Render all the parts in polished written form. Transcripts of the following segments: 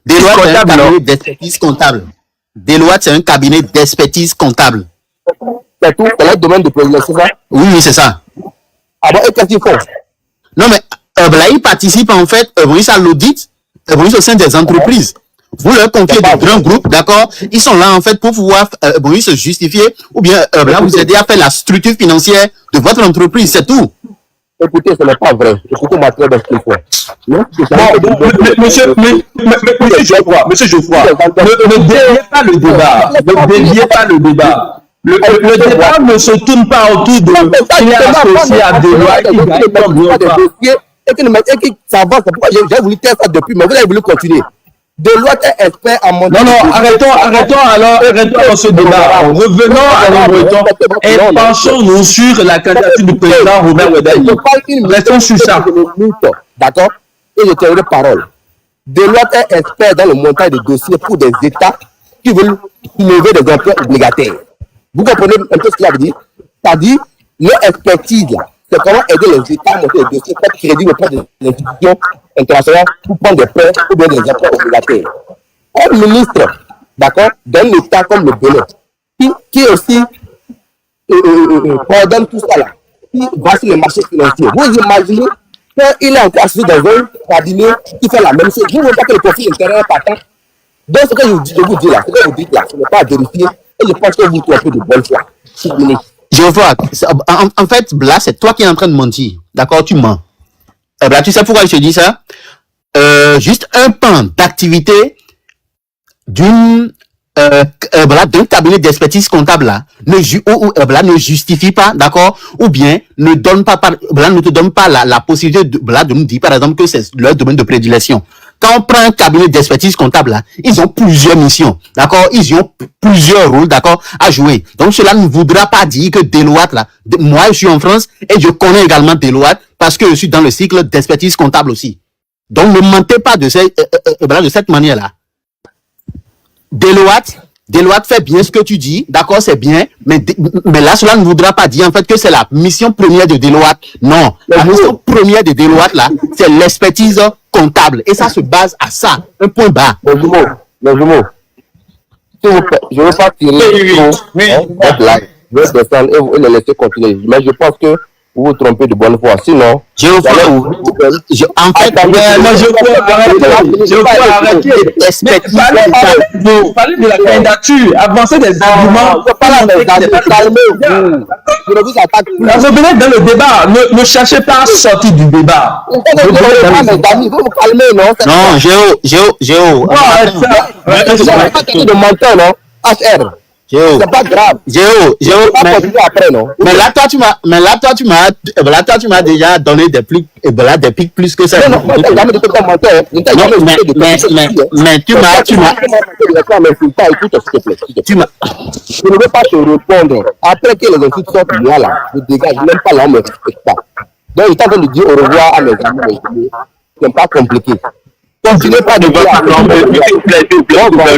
Deloitte, c'est un cabinet d'expertise comptable. Deloitte, c'est un cabinet d'expertise comptable. C'est tout, c'est le domaine de prédilection, c'est ça? Oui, c'est ça. Ah bon, et qu'est-ce qu'ils font? Non, mais ils participent en fait, à l'audit, au sein des entreprises. Vous leur confiez de grands groupes, d'accord? Ils sont là en fait pour pouvoir se justifier ou bien vous aider à faire la structure financière de votre entreprise, c'est tout. Écoutez, ce n'est pas vrai. Écoutez-moi très bien ce qu'il faut. Monsieur Geoffroy, ne déviez pas le débat. Ne déviez pas le débat. Le débat ne se tourne pas autour de qui est associé à Deloitte qui gagne combien de dossiers. Et qui s'avance, c'est pourquoi j'ai voulu faire ça depuis, mais vous avez voulu continuer. Deloitte est expert en montant. Non, arrêtons dans ce débat. Revenons à l'Angleterre et penchons-nous sur la candidature du président Robert Wadaï. Restons sur ça. D'accord? Et je tiendrai parole. Deloitte est expert dans le montage des dossiers pour des États qui veulent lever des emprunts obligataires. Vous comprenez un peu ce qu'il a dit? C'est-à-dire, leur expertise, c'est comment aider les États à monter des dossiers pour être crédibles auprès des institutions internationales pour prendre des prêts ou bien des emprunts obligataires. Un ministre, d'accord, d'un État comme le Bénin, qui aussi coordonne tout ça là, qui va sur les marchés financiers. Vous imaginez qu'il est encore assis dans un cabinet qui fait la même chose. Vous ne voyez pas que le profit intérieur est partant. Donc, ce que je vous dis là, ce que vous dites là, ce n'est pas à vérifier. Et je pense que vous trompez de bonne foi. Je vois. En fait, là, c'est toi qui es en train de mentir. D'accord, tu mens. Tu sais pourquoi je te dis ça? Juste un pan d'activité d'un cabinet d'expertise comptable là, ne justifie pas, d'accord, ou bien ne te donne pas la possibilité de nous dire, par exemple, que c'est leur domaine de prédilection. Quand on prend un cabinet d'expertise comptable là, ils ont plusieurs missions, d'accord, ils ont plusieurs rôles, d'accord, à jouer. Donc cela ne voudra pas dire que Deloitte là, moi je suis en France et je connais également Deloitte parce que je suis dans le cycle d'expertise comptable aussi. Donc ne mentez pas de cette manière là. Deloitte fait bien ce que tu dis, d'accord, c'est bien, mais là, cela ne voudra pas dire en fait que c'est la mission première de Deloitte. Non, la mission première de Deloitte, là, c'est l'expertise comptable. Et ça se base à ça, un point bas. Les jumeaux, s'il vous plaît, je ne veux pas tirer votre blague, je vais descendre et vous les laisser continuer. Mais je pense que vous vous trompez de bonne foi. Sinon, je peux arrêter. Vous parlez de la candidature, avancer des arguments. Revenez dans le débat. Ne cherchez pas à sortir du débat. Vous vous calmez, non? Non, Géo. De menteur, non? HR. C'est pas grave. Mais là, toi, tu m'as déjà donné des pics plus que ça. Non, mais tu m'as. Je ne veux pas te répondre. Après que les insultes sortent de là, je dégage, même pas là, on ne me respecte pas. Donc, je suis en train de dire au revoir à mes amis. Ce n'est pas compliqué. Continuez pas de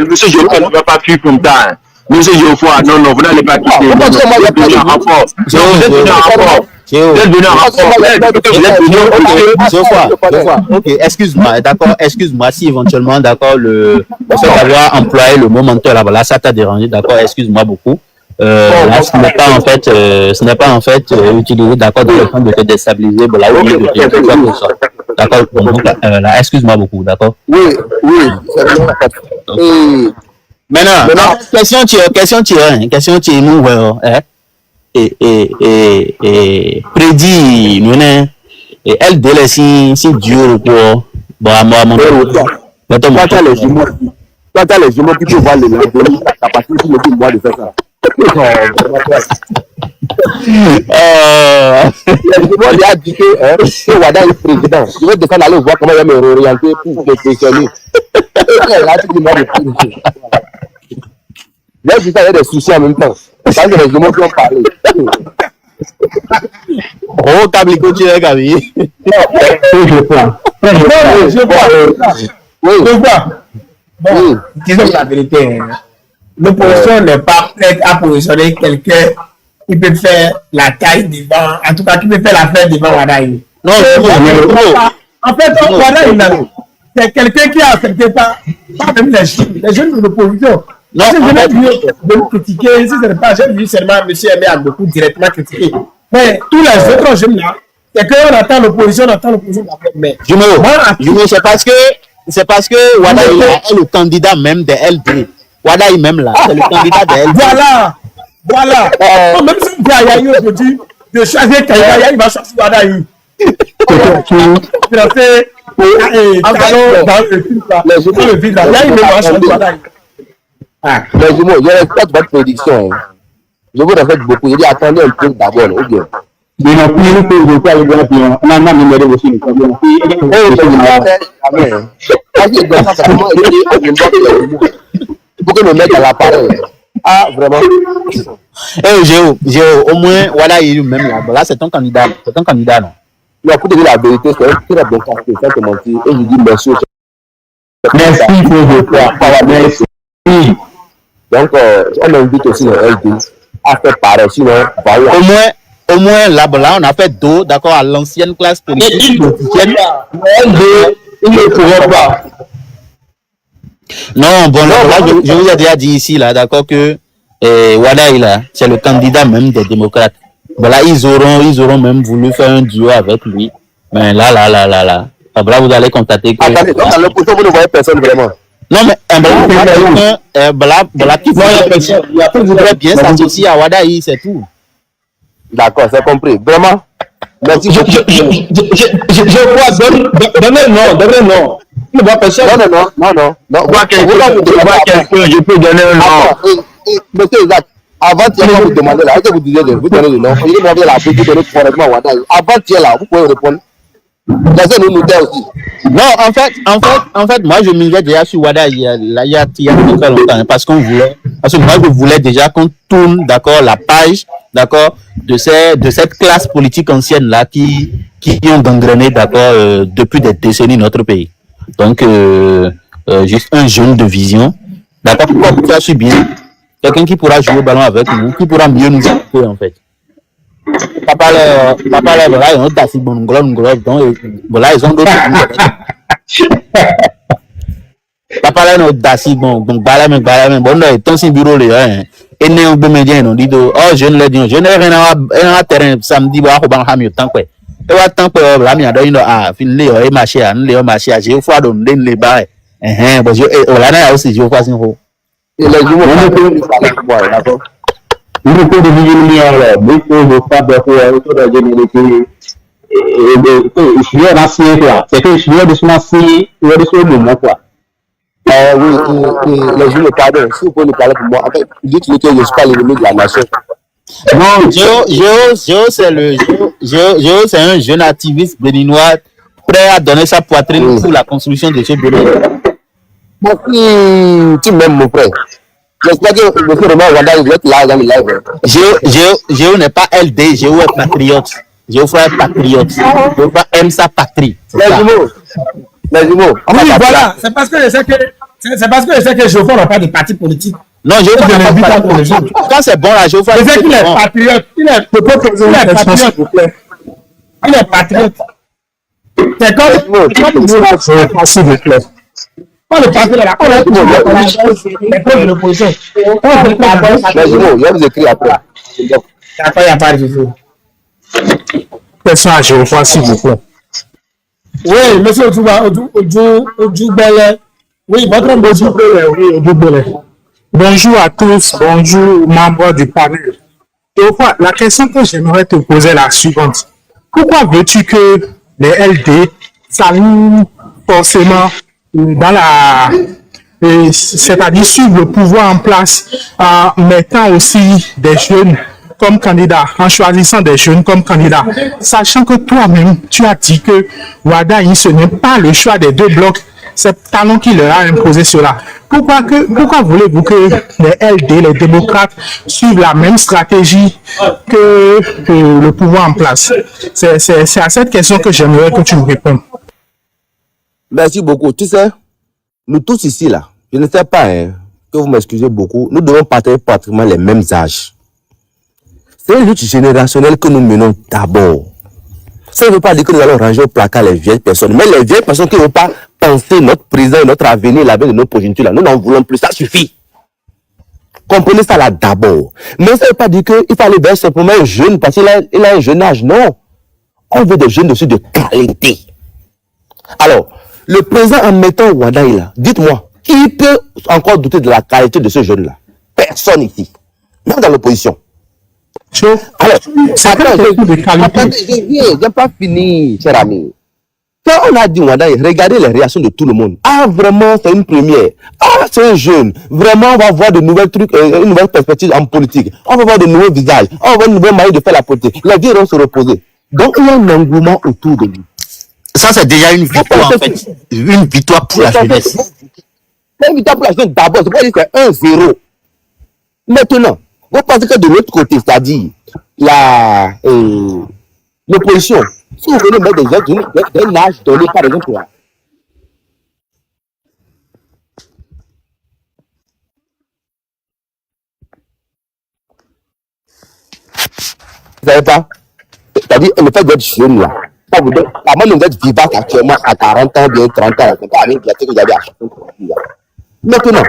Monsieur Geoffroy ne va pas fuir comme ça. Monsieur Geoffroy, non, vous n'allez pas quitter. Vous êtes venu en rapport. Ok, excuse-moi si éventuellement, d'accord, le fait d'avoir employé le mot menteur là, voilà, ça t'a dérangé, d'accord, excuse-moi beaucoup. Là, ce n'est pas en fait utilisé, d'accord, dans le sens de te déstabiliser, voilà, ou de te faire quoi que ce soit. D'accord, donc là, excuse-moi beaucoup, d'accord. Oui, Maintenant, question tu nous, et prédit, nous, et elle délaisse si dur pour, bon, à moi, mon toi, tu as les jumeaux qui peuvent voir les capacité sur le mois de faire ça. Les jumeaux lui a dit que Wada est président. Je vais descendre aller voir comment il va me réorienter pour me questionner. Là, tu dis moi de président. J'ai dit ça, il y a des soucis en même temps. Parce que les jumeaux qui ont parlé. Oh, Cablico, tu es Gabi. Je vois. Bon, disons la vérité. L'opposition n'est pas prête à positionner quelqu'un qui peut faire la taille devant, en tout cas qui peut faire l'affaire devant Wadaï. Non, en fait, Wadaï, c'est quelqu'un qui a affecté pas même les jeunes de l'opposition. Non, si je n'ai vu de nous critiquer, si ce n'est pas, j'ai vu seulement M. Aimé a beaucoup directement critiqué. Mais tous les autres jeunes là, c'est qu'on attend l'opposition d'abord. Mais Jumeau, c'est parce que Wada est le candidat même de LD. Wada est même là, c'est le candidat de LD. Voilà. Même si on dit à Yahi aujourd'hui de choisir Kaïda, il va choisir Wada Yahi. Il a fait dans le film là. Le vide là, Yahi va choisir Wada Yahi. Mais Jumeau, je respecte votre prédiction. Je vous respecte beaucoup. Je dis attendez un peu d'abord, ou bien. Mais non, plus nous pouvons pas le voir, puis on a même numéro aussi. Pour que nous mettre à la parole. Ah, vraiment. Géo, au moins, voilà, il est même là. Là, c'est ton candidat. Non? Non, pour te dire la vérité, c'est un très bon quartier, sans te mentir. Et je dis merci. Merci pour votre merci. Donc, on invite aussi les LD à faire pareil, sinon, Au moins, là, on a fait dos, d'accord, à l'ancienne classe politique. Il ne pourrait pas. Non, bon, là, je vous ai déjà dit ici, là, d'accord, que Wada, là, c'est le candidat même des démocrates. Voilà, ils auront même voulu faire un duo avec lui. Mais là, vous allez constater que... Attendez, donc, dans l'opposition, vous ne voyez personne vraiment. Non, mais il voudrait bien s'associer à Wada, c'est tout. D'accord, c'est compris. Vraiment. Merci. Je crois, donnez le nom. Non. Je peux donner un nom. Monsieur Isaac, avant-hier, quand vous demandez là, est-ce que vous disiez vous donnez le nom? Il demandait la vous donnez correctement Wada. Avant-hier là, vous pouvez répondre. Laissez-nous nous taire aussi. Non, en fait, moi, je misais déjà sur Wada il y a très longtemps, parce que moi, je voulais déjà qu'on tourne, d'accord, la page, d'accord, de cette classe politique ancienne là, qui ont gangréné, d'accord, depuis des décennies notre pays. Donc, juste un jeune de vision, d'accord, pour ça, je suis bien. Quelqu'un qui pourra jouer au ballon avec nous, qui pourra mieux nous écouter, en fait. Papa là, voilà, ils ont tassi bon ngolov, donc voilà, ils ont d'autres. Papa là, ils ont tassi bon balame, bon là, tant si bureau là, et né on peut me dire non, dit oh je ne l'ai dit, je n'ai rien à terrain samedi, bah on va en temps quoi. Et va temps quoi, là, mi a donné fin les marché, j'ai foi don den les bas, bon je là aussi je vois si on. Et les jumeaux, d'accord. Il faut devenir là, beaucoup de femmes autour de la généralité. Je suis un ancien, quoi. C'est que je suis un ancien, je suis un moment, quoi. Oui, les jumeaux, pardon, si vous pouvez nous parler pour moi, en fait, dites-le que je ne suis pas l'ennemi de la nation. Non, Géo, c'est un jeune activiste béninois prêt à donner sa poitrine pour la construction de ce Bénin. Tu m'aimes, mon frère. J'espère que M. Romain Wada, vous êtes là dans le live. Géo n'est pas LD, Géo est patriote. Géo frère patriote. Géo aime sa patrie. Les jumeaux. Oui, voilà. C'est parce que je sais que Geoffroy n'a pas de parti politique. Non, Géo n'a pas de parti politique. Quand c'est bon là, Geoffroy. Je sais qu'il est patriote. Il est patriote. C'est comme s'il vous plaît. On le parti de la l'opposition. Les jumeaux, je vais vous écrire après. Il n'y a pas de souci. Question à Geoffroy, s'il vous plaît. Oui, monsieur Ojoubele. Oui, votre nom Ojoubele. Oui, Ojoubele. Bonjour à tous, bonjour membres du panel. Geoffroy, la question que j'aimerais te poser est la suivante. Pourquoi veux-tu que les LD s'alignent forcément dans c'est-à-dire suivre le pouvoir en place en mettant aussi des jeunes comme candidats, en choisissant des jeunes comme candidats, sachant que toi-même, tu as dit que Wada, ce n'est pas le choix des deux blocs, c'est Talon qui leur a imposé cela. Pourquoi voulez-vous que les LD, les démocrates, suivent la même stratégie que le pouvoir en place? C'est à cette question que j'aimerais que tu me répondes. Merci beaucoup. Tu sais, nous tous ici, là, je ne sais pas, que vous m'excusez beaucoup, nous devons partager pratiquement les mêmes âges. C'est une lutte générationnelle que nous menons d'abord. Ça ne veut pas dire que nous allons ranger au placard les vieilles personnes, mais les vieilles personnes qui ne vont pas penser notre présent et notre avenir, l'avenir de nos progénitures là. Nous n'en voulons plus, ça suffit. Comprenez ça là d'abord. Mais ça ne veut pas dire qu'il faut aller vers simplement un jeune parce qu'il a un jeune âge. Non. On veut des jeunes aussi de qualité. Alors, le président en mettant Wada là, dites-moi, qui peut encore douter de la qualité de ce jeune-là? Personne ici. Même dans l'opposition. Alors, attendez, je n'ai pas fini, cher ami. Quand on a dit Wada, regardez les réactions de tout le monde. Ah, vraiment, c'est une première. Ah, c'est un jeune. Vraiment, on va voir de nouvelles trucs, une nouvelle perspective en politique. On va voir de nouveaux visages. On va voir une nouvelle manière de faire la politique. Les vieux vont se reposer. Donc, il y a un engouement autour de lui. Ça, c'est déjà une victoire, en fait. Une victoire pour la jeunesse. C'est une victoire pour la jeunesse d'abord. C'est pas dire que c'est 1-0. Maintenant, vous pensez que de l'autre côté, c'est-à-dire l'opposition, si vous venez mettre des jeunes d'un âge donné, par exemple, là, vous savez pas? C'est-à-dire, le fait d'être jeune là, ça vous donne, la manière d'être vivace actuellement à 40 ans, bien 30 ans, c'est pas la même que vous avez acheté. Maintenant,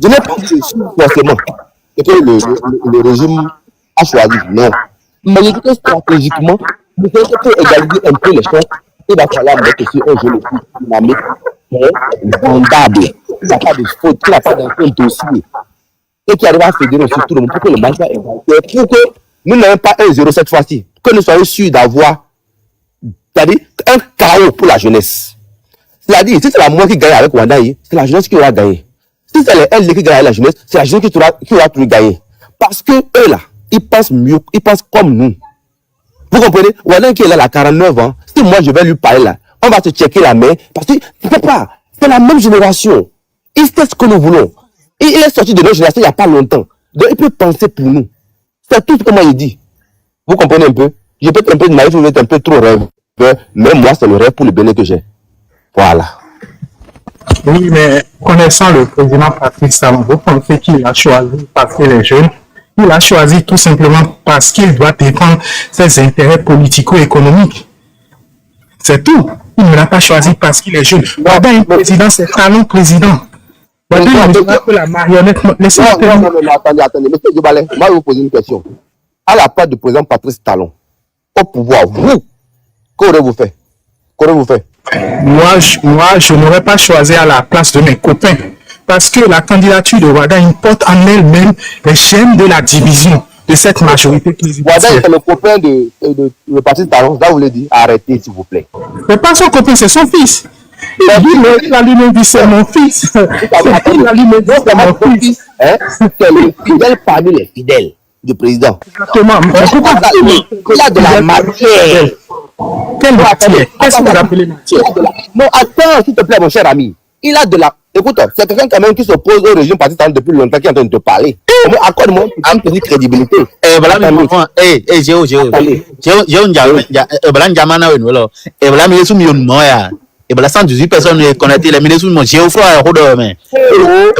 je n'ai pas dit forcément que le régime a choisi. Non. Mais je dis que stratégiquement, nous devons égaliser un peu les choses. Il va falloir mettre aussi un jeune dynamique, vendable, qui n'a pas de faute, qui n'a pas d'un dossier, et qui arrive à fédérer aussi tout le monde pour que le match soit évalué, pour que nous n'ayons pas 1-0 cette fois-ci, que nous soyons sûrs d'avoir, c'est-à-dire un chaos pour la jeunesse. C'est-à-dire, si c'est la moi qui gagne avec Wandaï, c'est la jeunesse qui aura gagné. Si c'est les LD qui gagnent avec la jeunesse, c'est la jeunesse qui aura tout gagné. Parce que eux là, ils pensent mieux, ils pensent comme nous. Vous comprenez? Wandaï qui est là à 49 ans, si moi je vais lui parler là, on va se checker la main, parce que tu peux pas, c'est la même génération. Il sait ce que nous voulons. Il est sorti de notre génération il n'y a pas longtemps. Donc il peut penser pour nous. C'est tout ce que moi il dit. Vous comprenez un peu? Je peux être un peu naïf, je peux être un peu trop rêve. Mais moi, c'est le rêve pour le bien que j'ai. Voilà. Oui, mais connaissant le président Patrice Talon, vous pensez qu'il a choisi parce qu'il est jeune? Il a choisi tout simplement parce qu'il doit défendre ses intérêts politico-économiques. C'est tout. Il ne l'a pas choisi parce qu'il est jeune. Wada est président, c'est Talon président. Wada est un peu la marionnette. Non, attendez. Monsieur Djobalé, moi, je vais vous poser une question. À la place du président Patrice Talon, au pouvoir, vous, qu'aurez-vous fait? Moi, je n'aurais pas choisi à la place de mes copains. Parce que la candidature de Wada porte en elle-même les chaînes de la division de cette majorité présidentielle. Wada est le copain de Patrice Talon, ça vous le dit. Arrêtez, s'il vous plaît. C'est pas son copain, c'est son fils. Il a lui-même dit c'est mon fils. Il a lui-même dit c'est mon fils. C'est le fidèle parmi les fidèles du président. Exactement. Il a de la matière. Quelle matière? Qu'est-ce que vous appelez matière? Non, attends, s'il te plaît, mon cher ami. Il a de la... Écoute, c'est quelqu'un quand même qui s'oppose au régime Patrice Talon depuis longtemps, qui est en train de te parler. Accorde-moi une petite crédibilité. Voilà, mais Géo, voilà, Njamana, et voilà, mais sous millions, et voilà, 118 personnes connectées, les milliers sous mon Géo, frère, mais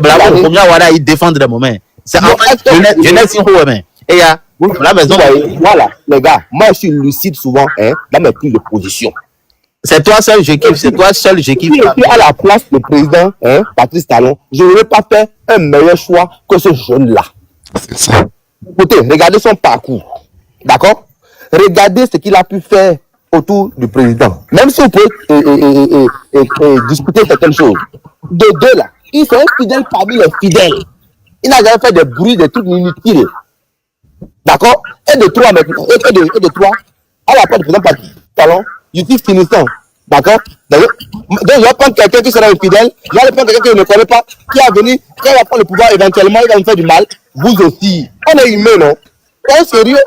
voilà, combien Wada, ils défendent le moment. C'est en fait, je n'ai si haut, mais, et ya, la maison. Voilà, les gars, moi, je suis lucide souvent, dans mes prises de position. C'est toi seul, je kiffe. C'est toi seul, je kiffe. Si j'étais à la place du président Patrice Talon, je n'aurais pas fait un meilleur choix que ce jeune-là. Écoutez, regardez son parcours. D'accord? Regardez ce qu'il a pu faire autour du président. Même si on peut discuter certaines choses. De deux, là, il fait un fidèle parmi les fidèles. Il n'a jamais fait des bruits, des trucs inutiles. D'accord? Et de trois, maintenant. Et de trois, à la place du président Patrice Talon, je suis finissant. D'accord? Donc, je vais prendre quelqu'un qui sera infidèle, je vais prendre quelqu'un que je ne connais pas, qui a venu, quand il va prendre le pouvoir, éventuellement, il va me faire du mal. Vous aussi. On est humain, non? On est sérieux?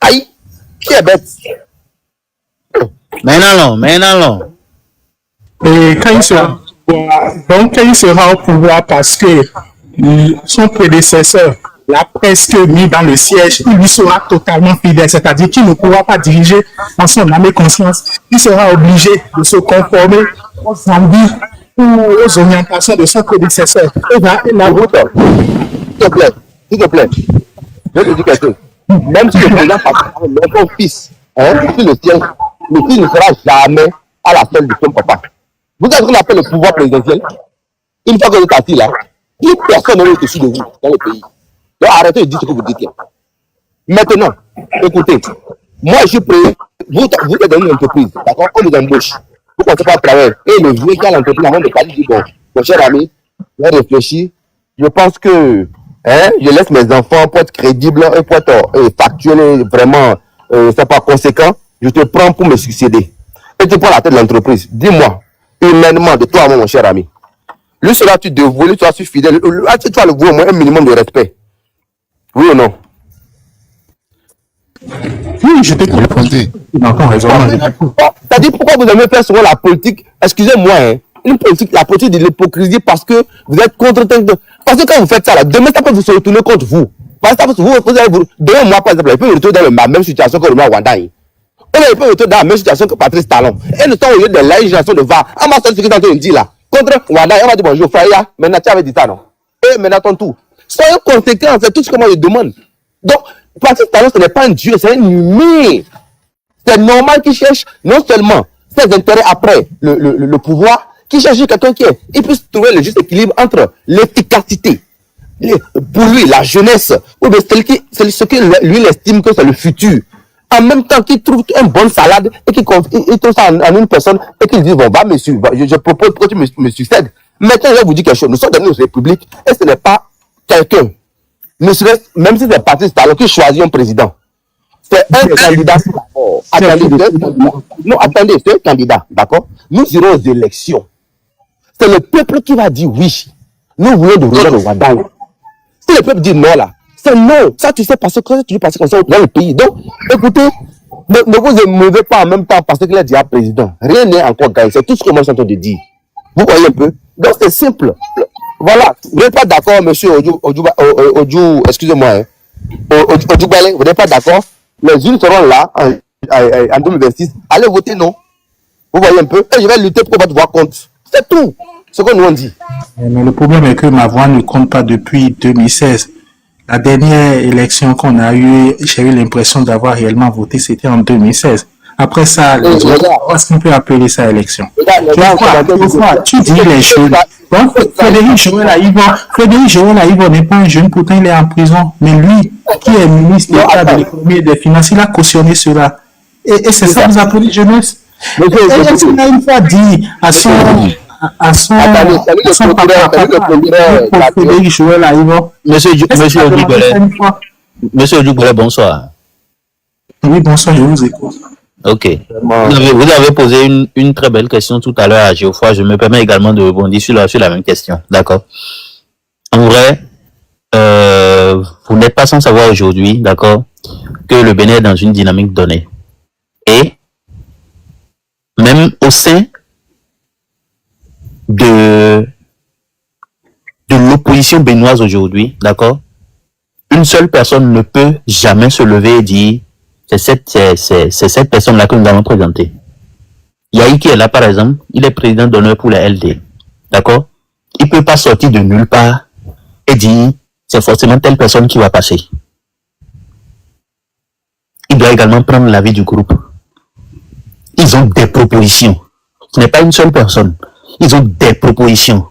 Aïe, qui est bête? Mais non. Et quand il sera au pouvoir parce que son prédécesseur l'a presque mis dans le siège, il lui sera totalement fidèle, c'est-à-dire qu'il ne pourra pas diriger en son âme et conscience. Il sera obligé de se conformer aux envies ou aux orientations de son prédécesseur. S'il te plaît, je te dis quelque chose. Même si le président est son fils, sur le ciel, le fils ne sera jamais à la selle de son papa. Vous avez ce qu'on appelle le pouvoir présidentiel. Une fois que vous êtes assis là, plus personne n'est au-dessus de vous dans le pays. Donc arrêtez de dire ce que vous dites là. Maintenant, écoutez, moi je suis prêt, vous êtes dans une entreprise, d'accord, on vous embauche, vous pensez pas à travailler, et le vieux qui a l'entreprise avant de parler dit, bon, mon cher ami, j'ai réfléchi, je pense que je laisse mes enfants pour être crédibles et pour être factuels et vraiment, c'est pas conséquent, je te prends pour me succéder. Et tu prends la tête de l'entreprise, dis-moi, humainement, de toi, mon cher ami, lui sera tu dévoué, lui sera tu fidèle, tu vas le voir au moins un minimum de respect. Oui ou non? Oui, je t'ai compris. C'est-à-dire pourquoi vous aimez faire souvent la politique, excusez-moi, une politique, la politique de l'hypocrisie parce que vous êtes contre. Parce que quand vous faites ça, là, demain ça peut vous se retourner contre vous. Parce que demain, moi, par exemple, il peut me retrouver dans la même situation que le roi Wandaï. Il peut me retrouver dans la même situation que Patrice Talon. Et le temps où il y a de la législation de VAR, à ma soeur, ce que tu me dis là, contre Wandaï, on m'a dit bonjour, Fraya, maintenant tu avais dit ça, non? Et maintenant ton tour. Soyez conséquents, c'est tout ce que moi je demande. Donc, Patrice Talon, ce n'est pas un dieu, c'est un humain. C'est normal qu'il cherche non seulement ses intérêts après le pouvoir, qu'il cherche quelqu'un qui puisse trouver le juste équilibre entre l'efficacité, pour lui, la jeunesse, ou bien c'est ce que lui il estime que c'est le futur. En même temps qu'il trouve une bonne salade et qu'il trouve ça en une personne et qu'il dit, bon, va, monsieur, je propose que tu me succèdes. Maintenant, je vais vous dire quelque chose. Nous sommes dans une république et ce n'est pas quelqu'un. Même si c'est Patrice Talon qui choisit un président. C'est un candidat. Attendez, c'est un candidat, d'accord? Nous irons aux élections. C'est le peuple qui va dire oui. Nous voulons de rejoindre le Wandaï. Si le peuple dit non là, c'est non. Ça, tu sais, parce que tu passes comme ça dans le pays. Donc, écoutez, ne vous émeuvez pas en même temps parce qu'il est déjà président. Rien n'est encore gagné. C'est tout ce que moi je suis en train de dire. Vous voyez un peu? Donc, c'est simple. Voilà. Vous n'êtes pas d'accord, monsieur excusez-moi, Odjoubale, vous n'êtes pas d'accord? Les unes seront là en 2026. Allez voter non. Vous voyez un peu? Et je vais lutter pour votre voix compte. C'est tout ce que nous on dit. Mais le problème est que ma voix ne compte pas depuis 2016. La dernière élection qu'on a eue, j'ai eu l'impression d'avoir réellement voté, c'était en 2016. Après ça, est-ce qu'on peut appeler ça élection? Tu dis les jeunes. Donc, Frédéric Joël n'est pas un jeune, pourtant il est en prison. Mais lui, qui est ministre d'État de l'économie et des finances, il a cautionné cela. Et c'est ça que vous appelez jeunesse? Est-ce qu'il a une fois dit à son papa, Frédéric Joël Aïvo? Monsieur Odjoubale, bonsoir. Oui, bonsoir, je vous écoute. Ok. Vous avez posé une très belle question tout à l'heure à Geoffroy. Je me permets également de rebondir sur la même question. D'accord. En vrai, vous n'êtes pas sans savoir aujourd'hui, d'accord, que le Bénin est dans une dynamique donnée. Et même au sein de l'opposition béninoise aujourd'hui, d'accord, une seule personne ne peut jamais se lever et dire c'est cette personne-là que nous allons présenter. Yahi qui est là, par exemple, il est président d'honneur pour la LD. D'accord? Il ne peut pas sortir de nulle part et dire c'est forcément telle personne qui va passer. Il doit également prendre l'avis du groupe. Ils ont des propositions. Ce n'est pas une seule personne. Ils ont des propositions.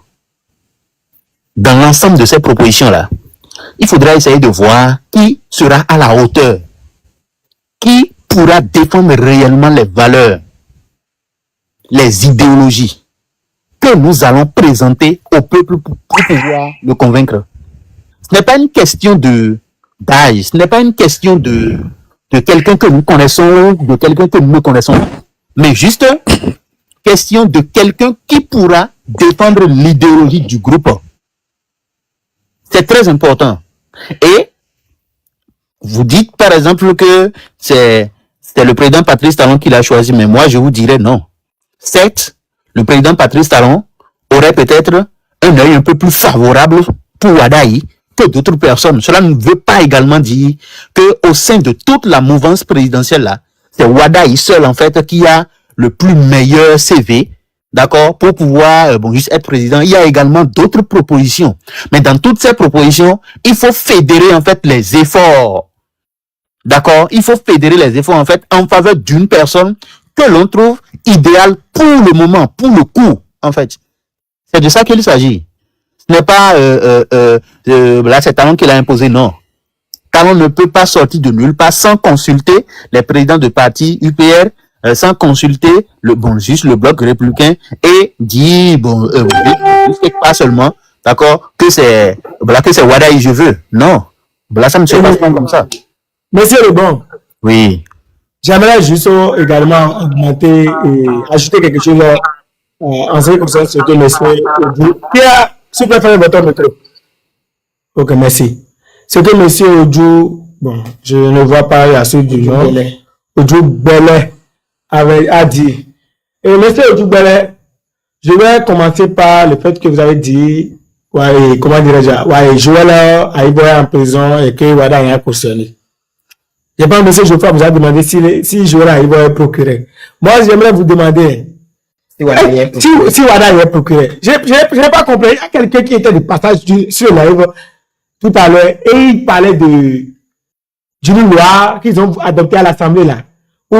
Dans l'ensemble de ces propositions-là, il faudra essayer de voir qui sera à la hauteur. Qui pourra défendre réellement les valeurs, les idéologies que nous allons présenter au peuple pour pouvoir le convaincre. Ce n'est pas une question d'âge, ce n'est pas une question de quelqu'un que nous connaissons, de quelqu'un que nous ne connaissons pas, mais juste question de quelqu'un qui pourra défendre l'idéologie du groupe. C'est très important. Et vous dites par exemple que c'est le président Patrice Talon qui l'a choisi, mais moi je vous dirais non. Certes, le président Patrice Talon aurait peut-être un œil un peu plus favorable pour Wadaï que d'autres personnes. Cela ne veut pas également dire que au sein de toute la mouvance présidentielle là, c'est Wadaï seul en fait qui a le plus meilleur CV, d'accord, pour pouvoir juste être président. Il y a également d'autres propositions. Mais dans toutes ces propositions, il faut fédérer en fait les efforts. D'accord? Il faut fédérer les efforts en fait en faveur d'une personne que l'on trouve idéale pour le moment, pour le coup. en fait. C'est de ça qu'il s'agit. Ce n'est pas là, c'est Talon qui l'a imposé, non. Talon ne peut pas sortir de nulle part sans consulter les présidents de parti UPR, sans consulter juste le bloc républicain et dire, pas seulement, d'accord, que c'est Wadaï, je veux. Non. Là, ça ne se passe pas comme ça. Monsieur Lebon. Oui. J'aimerais juste également augmenter et ajouter quelque chose en ce qui concerne ce que monsieur Odou. Pierre, s'il vous plaît, fermez votre micro. Ok, merci. Ce que monsieur Odou, bon, je ne vois pas la suite du nom, Odou Bellet a dit. Et monsieur Odou Bellet, je vais commencer par le fait que vous avez dit, ouais, comment dirais-je, Joël a été en prison et que Wada a cautionné. Je pense que M. Geoffroy vous a demandé si Joël a été procuré. Moi, j'aimerais vous demander si Wada est procuré. Je n'ai pas compris. Il y a quelqu'un qui était de passage sur la live tout à l'heure et il parlait d'une loi qu'ils ont adoptée à l'Assemblée là, où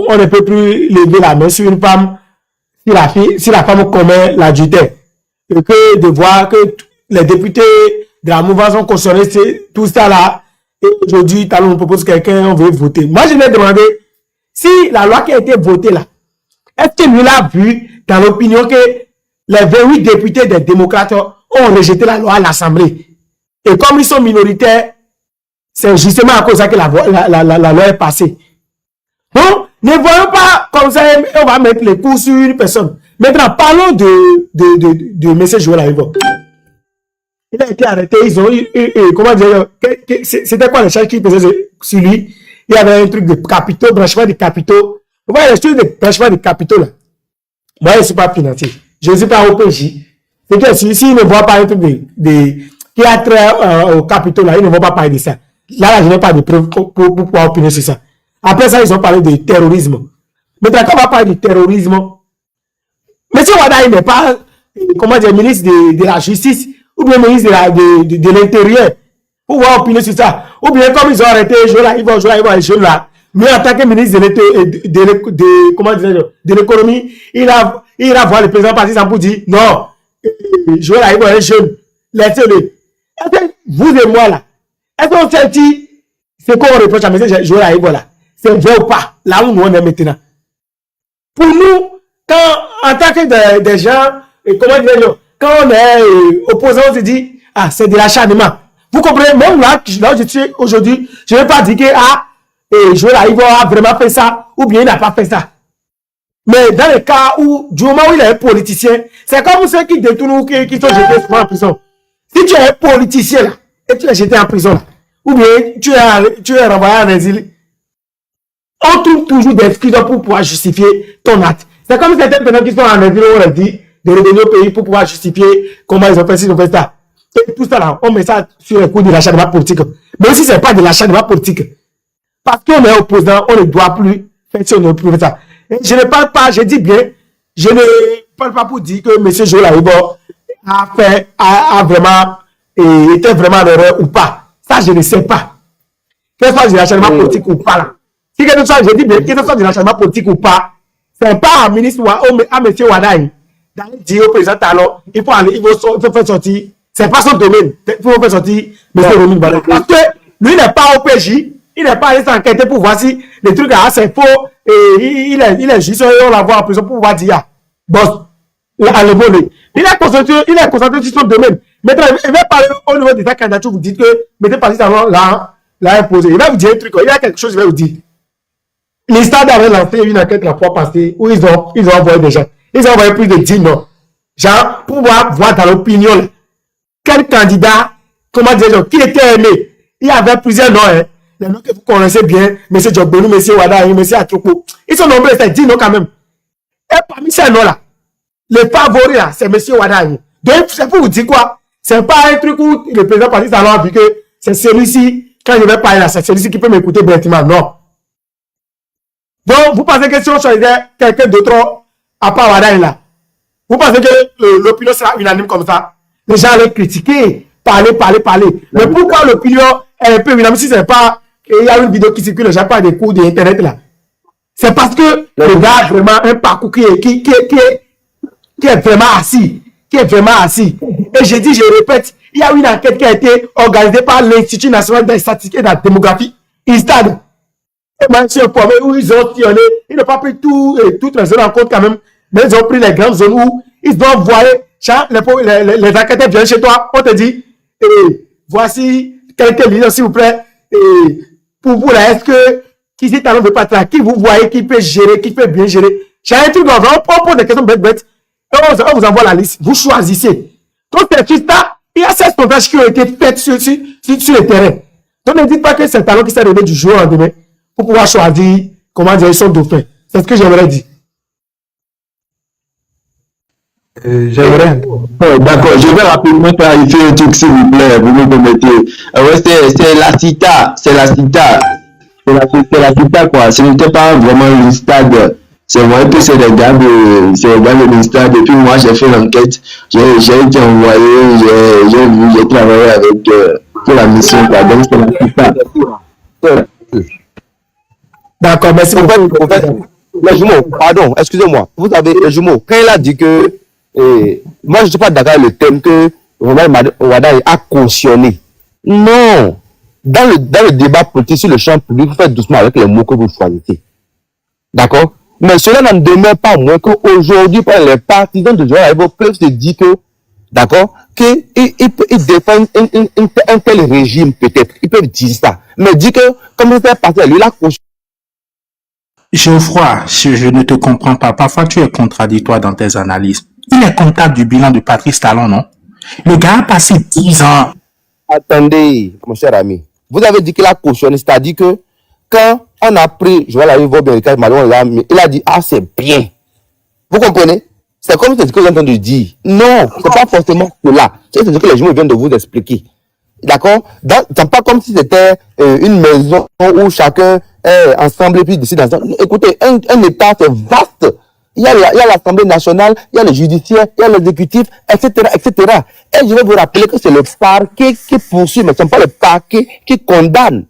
on ne peut plus lever la main sur une femme si la femme commet l'adultère. Et que de voir que les députés de la mouvance ont cautionné tout ça là. Et aujourd'hui, Talon nous propose quelqu'un, on veut voter. Moi, je lui ai demandé si la loi qui a été votée là, est-ce que lui a vu dans l'opinion que les 28 députés des démocrates ont rejeté la loi à l'Assemblée. Et comme ils sont minoritaires, c'est justement à cause de ça que la loi est passée. Donc, ne voyons pas comme ça, on va mettre les coups sur une personne. Maintenant, parlons de M. Joël Aïvo. Il a été arrêté, ils ont eu, comment dire, c'était quoi les charges qui pesaient sur lui? Il y avait un truc de capitaux, branchement de capitaux. Vous voyez, les choses de branchement de capitaux là. Moi, je ne suis pas financier. Je ne suis pas au PJ. C'est que s'ils ne voient pas un truc qui a trait au capitaux là, ils ne vont pas parler de ça. Là, je n'ai pas de preuves pour pouvoir opiner sur ça. Après ça, ils ont parlé de terrorisme. Maintenant, quand on va parler de terrorisme, M. Wada, il n'est pas, comment dire, ministre de la Justice, ou bien ministre de l'Intérieur, pour pouvoir opiner sur ça. Ou bien comme ils ont arrêté, ils vont là. Lui, en tant que ministre de l'économie, il a voir le président partisan pour dire, non, Joël Aïvo est jeune, laissez-le. Vous et moi là, est-ce qu'on sait dit, c'est quoi on reproche à M. Joël Aïvo là? C'est vrai ou pas? Là où nous on est maintenant. Pour nous, quand, en tant que des gens, comment dire, quand on est opposant, on se dit, ah, c'est de l'acharnement. Vous comprenez, même là où je suis aujourd'hui, je ne vais pas dire que, Joël Aïvo a vraiment fait ça, ou bien il n'a pas fait ça. Mais dans le cas où, du moment où il est un politicien, c'est comme ceux qui détournent ou qui sont jetés souvent en prison. Si tu es un politicien, là, et tu es jeté en prison, là, ou bien tu es renvoyé en exil, on trouve toujours des excuses pour pouvoir justifier ton acte. C'est comme certaines personnes qui sont en exil, on leur dit de revenir au pays pour pouvoir justifier comment ils ont fait ci, ils ont fait ça. Et tout ça là, on met ça sur le coup de l'acharnement politique. Même si ce n'est pas de l'acharnement politique. Parce qu'on est opposant, on ne doit plus faire si on ne peut plus faire ça. Et je ne parle pas, je dis bien, je ne parle pas pour dire que M. Joël Aïvo a vraiment, était vraiment en erreur ou pas. Ça, je ne sais pas. Qu'il soit de l'acharnement politique ou pas là. Si quelque chose, je dis bien, qu'il soit de l'acharnement politique ou pas, ce n'est pas à ministre ou à M. Wadaï d'aller dire au président Talon, il faut faire sortir, c'est pas son domaine, il faut faire sortir M. Romy Balé. Parce que lui n'est pas au PJ, il n'est pas allé s'enquêter pour voir si les trucs là c'est faux, et il est juste, on la voit en prison pour pouvoir dire, boss, il est concentré sur son domaine. Maintenant, il va parler au niveau de sa candidature, vous dites que, mettez pas Talon l'a imposé. Il va vous dire un truc, il y a quelque chose, il va vous dire. L'État avait lancé une enquête la fois passée où ils ont envoyé des gens. Ils ont envoyé plus de 10 noms. Genre, pour voir dans l'opinion, quel candidat, comment dire, qui était aimé. Il y avait plusieurs noms, hein. Les noms que vous connaissez bien, M. Djokbelu, M. Wada, M. Atoko. Ils sont nombreux, c'est 10 noms quand même. Et parmi ces noms-là, le favori là, c'est M. Wada. Donc, c'est pour vous dire quoi? C'est pas un truc où le président parti a vu que c'est celui-ci, quand je vais parler là, c'est celui-ci qui peut m'écouter bêtement. Non. Donc, vous pensez que si on choisissait quelqu'un d'autre à part Wadaï là, vous pensez que l'opinion sera unanime comme ça? Les gens allaient critiquer, parler. Mais pourquoi l'opinion est un peu unanime si c'est pas, il y a une vidéo qui circule, j'ai pas des cours d'internet là. C'est parce que le gars a vraiment un parcours qui est qui est vraiment assis. Et je dis, je répète, il y a une enquête qui a été organisée par l'Institut national des statistiques et de la démographie, INSTAD. Et moi, je suis informé où ils ont tionné, ils n'ont pas pris toutes les zones en compte quand même, mais ils ont pris les grandes zones où ils doivent voir, les enquêteurs viennent chez toi, on te dit, voici quelques millions, s'il vous plaît, pour vous là, est-ce que qui c'est talent de patron, qui vous voyez, qui peut gérer, qui peut bien gérer. J'ai un truc dans on pose des questions bêtes, et on vous envoie la liste, vous choisissez. Donc, c'est juste là, il y a 16 sondages qui ont été faits sur le terrain. Donc, ne dites pas que c'est le talent qui s'est réveillé du jour au lendemain pour pouvoir choisir comment dire son dauphin. C'est ce que j'aimerais dire. J'aimerais. D'accord, je vais rapidement clarifier un truc s'il vous plaît, vous me permettez. C'est la CITA, c'est la CITA quoi, ce n'était pas vraiment l'INSTAD. C'est vrai que c'est les gars de l'INSTAD, et puis moi j'ai fait l'enquête, j'ai été envoyé, j'ai travaillé avec pour la mission quoi, donc c'est la CITA. D'accord, merci beaucoup. Les jumeaux, pardon, excusez-moi, vous avez les jumeaux, quand il a dit que moi je ne suis pas d'accord avec le thème que Wada a cautionné. Non, dans le débat politique sur le champ public, vous faites doucement avec les mots que vous choisissez. D'accord? Mais cela n'en demeure pas moins qu'aujourd'hui, les partisans de Joël Aïbo peuvent se dire que, d'accord, qu'ils défendent un tel régime peut-être. Ils peuvent dire ça. Mais dire que, comme ça fait partie, lui, la caution. Geoffroy, je ne te comprends pas. Parfois, tu es contradictoire dans tes analyses. Il est comptable du bilan de Patrice Talon, non? Le gars a passé 10 ans. Attendez, mon cher ami. Vous avez dit qu'il a cautionné, c'est-à-dire que quand on a pris Joël Aïbo, il a dit, ah, c'est bien. Vous comprenez? C'est comme ce que j'ai entendu dire. Non, c'est pas forcément cela. C'est ce que les gens viennent de vous expliquer. D'accord? C'est pas comme si c'était une maison où chacun est ensemble et puis décide ensemble. Écoutez, un État, c'est vaste. Il y a l'Assemblée nationale, il y a le judiciaire, il y a l'exécutif, etc., etc. Et je vais vous rappeler que c'est le parquet qui poursuit, mais ce n'est pas le parquet qui condamne.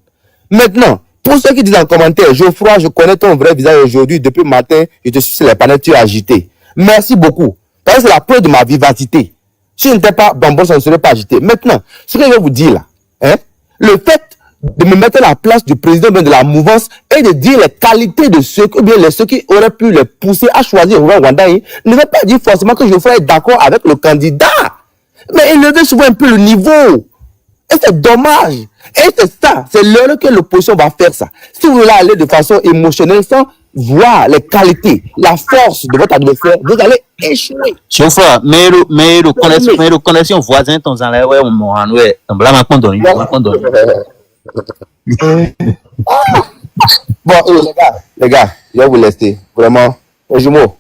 Maintenant, pour ceux qui disent en commentaire, Geoffroy, je connais ton vrai visage aujourd'hui, depuis le matin, je te suis sur les panneaux, tu es agité. Merci beaucoup. Parce que c'est la preuve de ma vivacité. Si je n'étais pas bambon, ça ne serait pas agité. Maintenant, ce que je vais vous dire là, hein, le fait de me mettre à la place du président de la mouvance et de dire les qualités de ceux qui auraient pu les pousser à choisir Wandaï ne veut pas dire forcément que Geoffroy est d'accord avec le candidat. Mais élever souvent un peu le niveau. Et c'est dommage. Et c'est ça, c'est l'heure que l'opposition va faire ça. Si vous voulez aller de façon émotionnelle sans voir les qualités, la force de votre adversaire, vous allez échouer. Geoffroy, mais reconnaissons voisin ton zan ouais mon ouais, là ma condamné. Bon, les gars, je vais vous laisser. Vraiment, les jumeaux,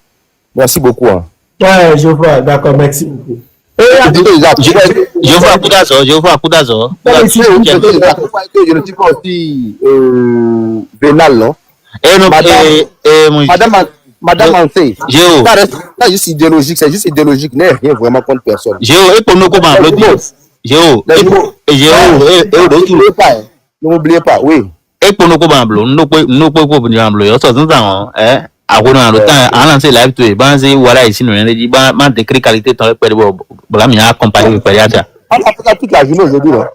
merci beaucoup. Hein. Ouais, je vois, d'accord, merci beaucoup. Je vois coup d'azor. Je ne suis pas aussi vénal, non? Madame Ansé, c'est juste idéologique, n'est rien vraiment contre personne. Et pour nous, comment n'oubliez pas, oui. Et pour nous, comment nous pouvons dire, ça c'est à lancer live tu es banzé voilà ici nous dit ban décret qualité ton bla mi accompagner par ya ta on a fait toute la journée aujourd'hui là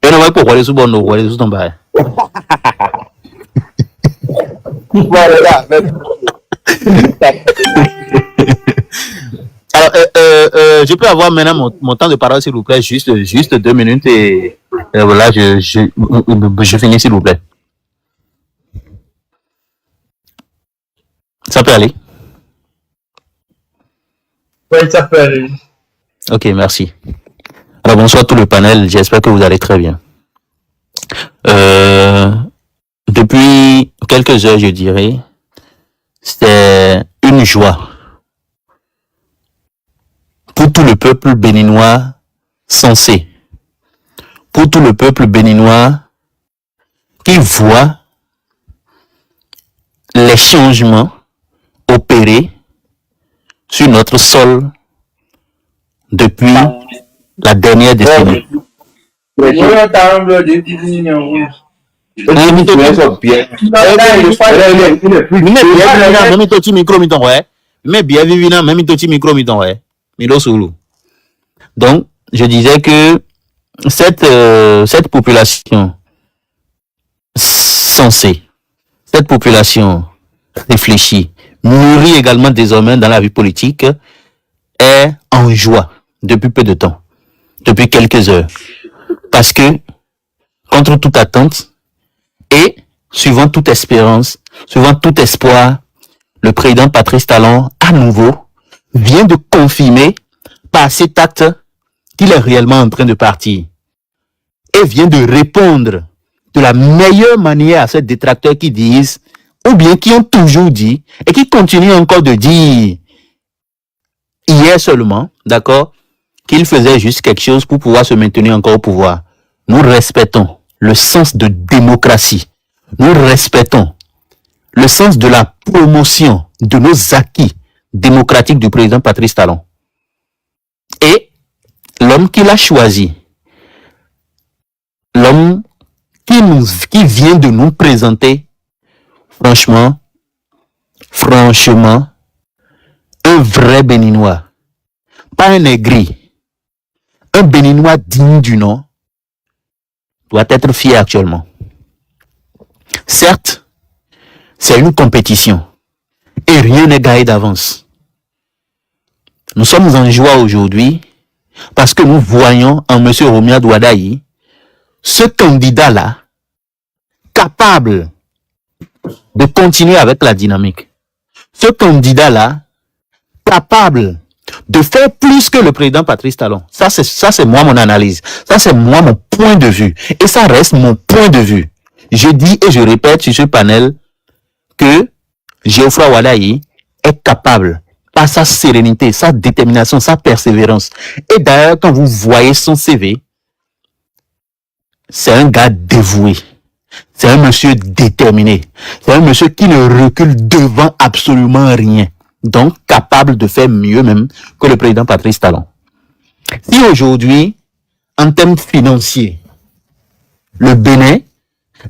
et non pour aller sous bon no aller sous ton bail voilà. Alors je peux avoir maintenant mon temps de parole s'il vous plaît juste 2 minutes et voilà je finis s'il vous plaît. Ça peut aller? Oui, ça peut aller. Ok, merci. Alors bonsoir tout le panel, j'espère que vous allez très bien. Depuis quelques heures, je dirais, c'était une joie pour tout le peuple béninois sensé, pour tout le peuple béninois qui voit les changements opérés sur notre sol depuis la dernière décennie. Mais bien vivant, même petit micro, ouais. Milo solo. Donc, je disais que cette population sensée, cette population réfléchie, mûrie également désormais dans la vie politique, est en joie depuis peu de temps, depuis quelques heures. Parce que, contre toute attente et suivant toute espérance, suivant tout espoir, le président Patrice Talon, à nouveau, vient de confirmer par cet acte qu'il est réellement en train de partir. Et vient de répondre de la meilleure manière à ces détracteurs qui disent, ou bien qui ont toujours dit, et qui continuent encore de dire, hier seulement, d'accord, qu'il faisait juste quelque chose pour pouvoir se maintenir encore au pouvoir. Nous respectons le sens de démocratie. Nous respectons le sens de la promotion de nos acquis démocratiques du président Patrice Talon. Et l'homme qu'il a choisi, l'homme qui vient de nous présenter, franchement, un vrai Béninois, pas un aigri, un Béninois digne du nom, doit être fier actuellement. Certes, c'est une compétition et rien n'est gagné d'avance. Nous sommes en joie aujourd'hui parce que nous voyons en M. Romuald Wadayi ce candidat-là capable de continuer avec la dynamique. Ce candidat-là capable de faire plus que le président Patrice Talon. Ça c'est moi mon analyse. Ça c'est moi mon point de vue. Et ça reste mon point de vue. Je dis et je répète sur ce panel que Geoffroy Wadayi est capable, par sa sérénité, sa détermination, sa persévérance. Et d'ailleurs, quand vous voyez son CV, c'est un gars dévoué. C'est un monsieur déterminé. C'est un monsieur qui ne recule devant absolument rien. Donc, capable de faire mieux même que le président Patrice Talon. Si aujourd'hui, en termes financiers, le Bénin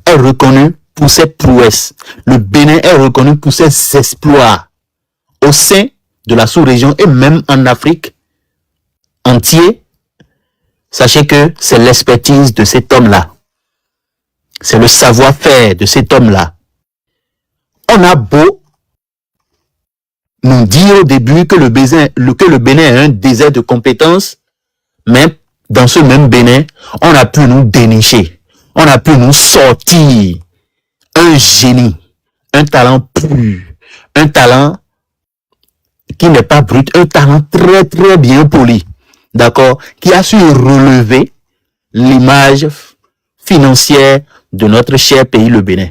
est reconnu pour ses prouesses, le Bénin est reconnu pour ses exploits au sein de la sous-région et même en Afrique entière, sachez que c'est l'expertise de cet homme-là. C'est le savoir-faire de cet homme-là. On a beau nous dire au début que le Bénin est un désert de compétences, mais dans ce même Bénin, on a pu nous dénicher, on a pu nous sortir un génie, un talent pur, un talent qui n'est pas brut, un talent très très bien poli, d'accord, qui a su relever l'image financière de notre cher pays, le Bénin,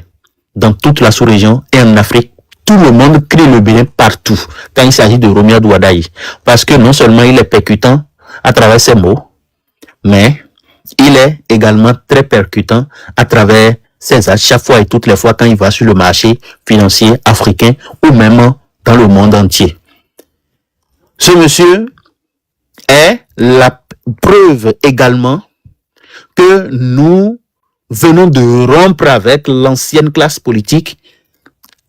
dans toute la sous-région et en Afrique. Tout le monde crie le Bénin partout quand il s'agit de Romuald Wadayi, parce que non seulement il est percutant à travers ses mots, mais il est également très percutant à travers ses actes chaque fois et toutes les fois quand il va sur le marché financier africain ou même dans le monde entier. Ce monsieur est la preuve également que nous venons de rompre avec l'ancienne classe politique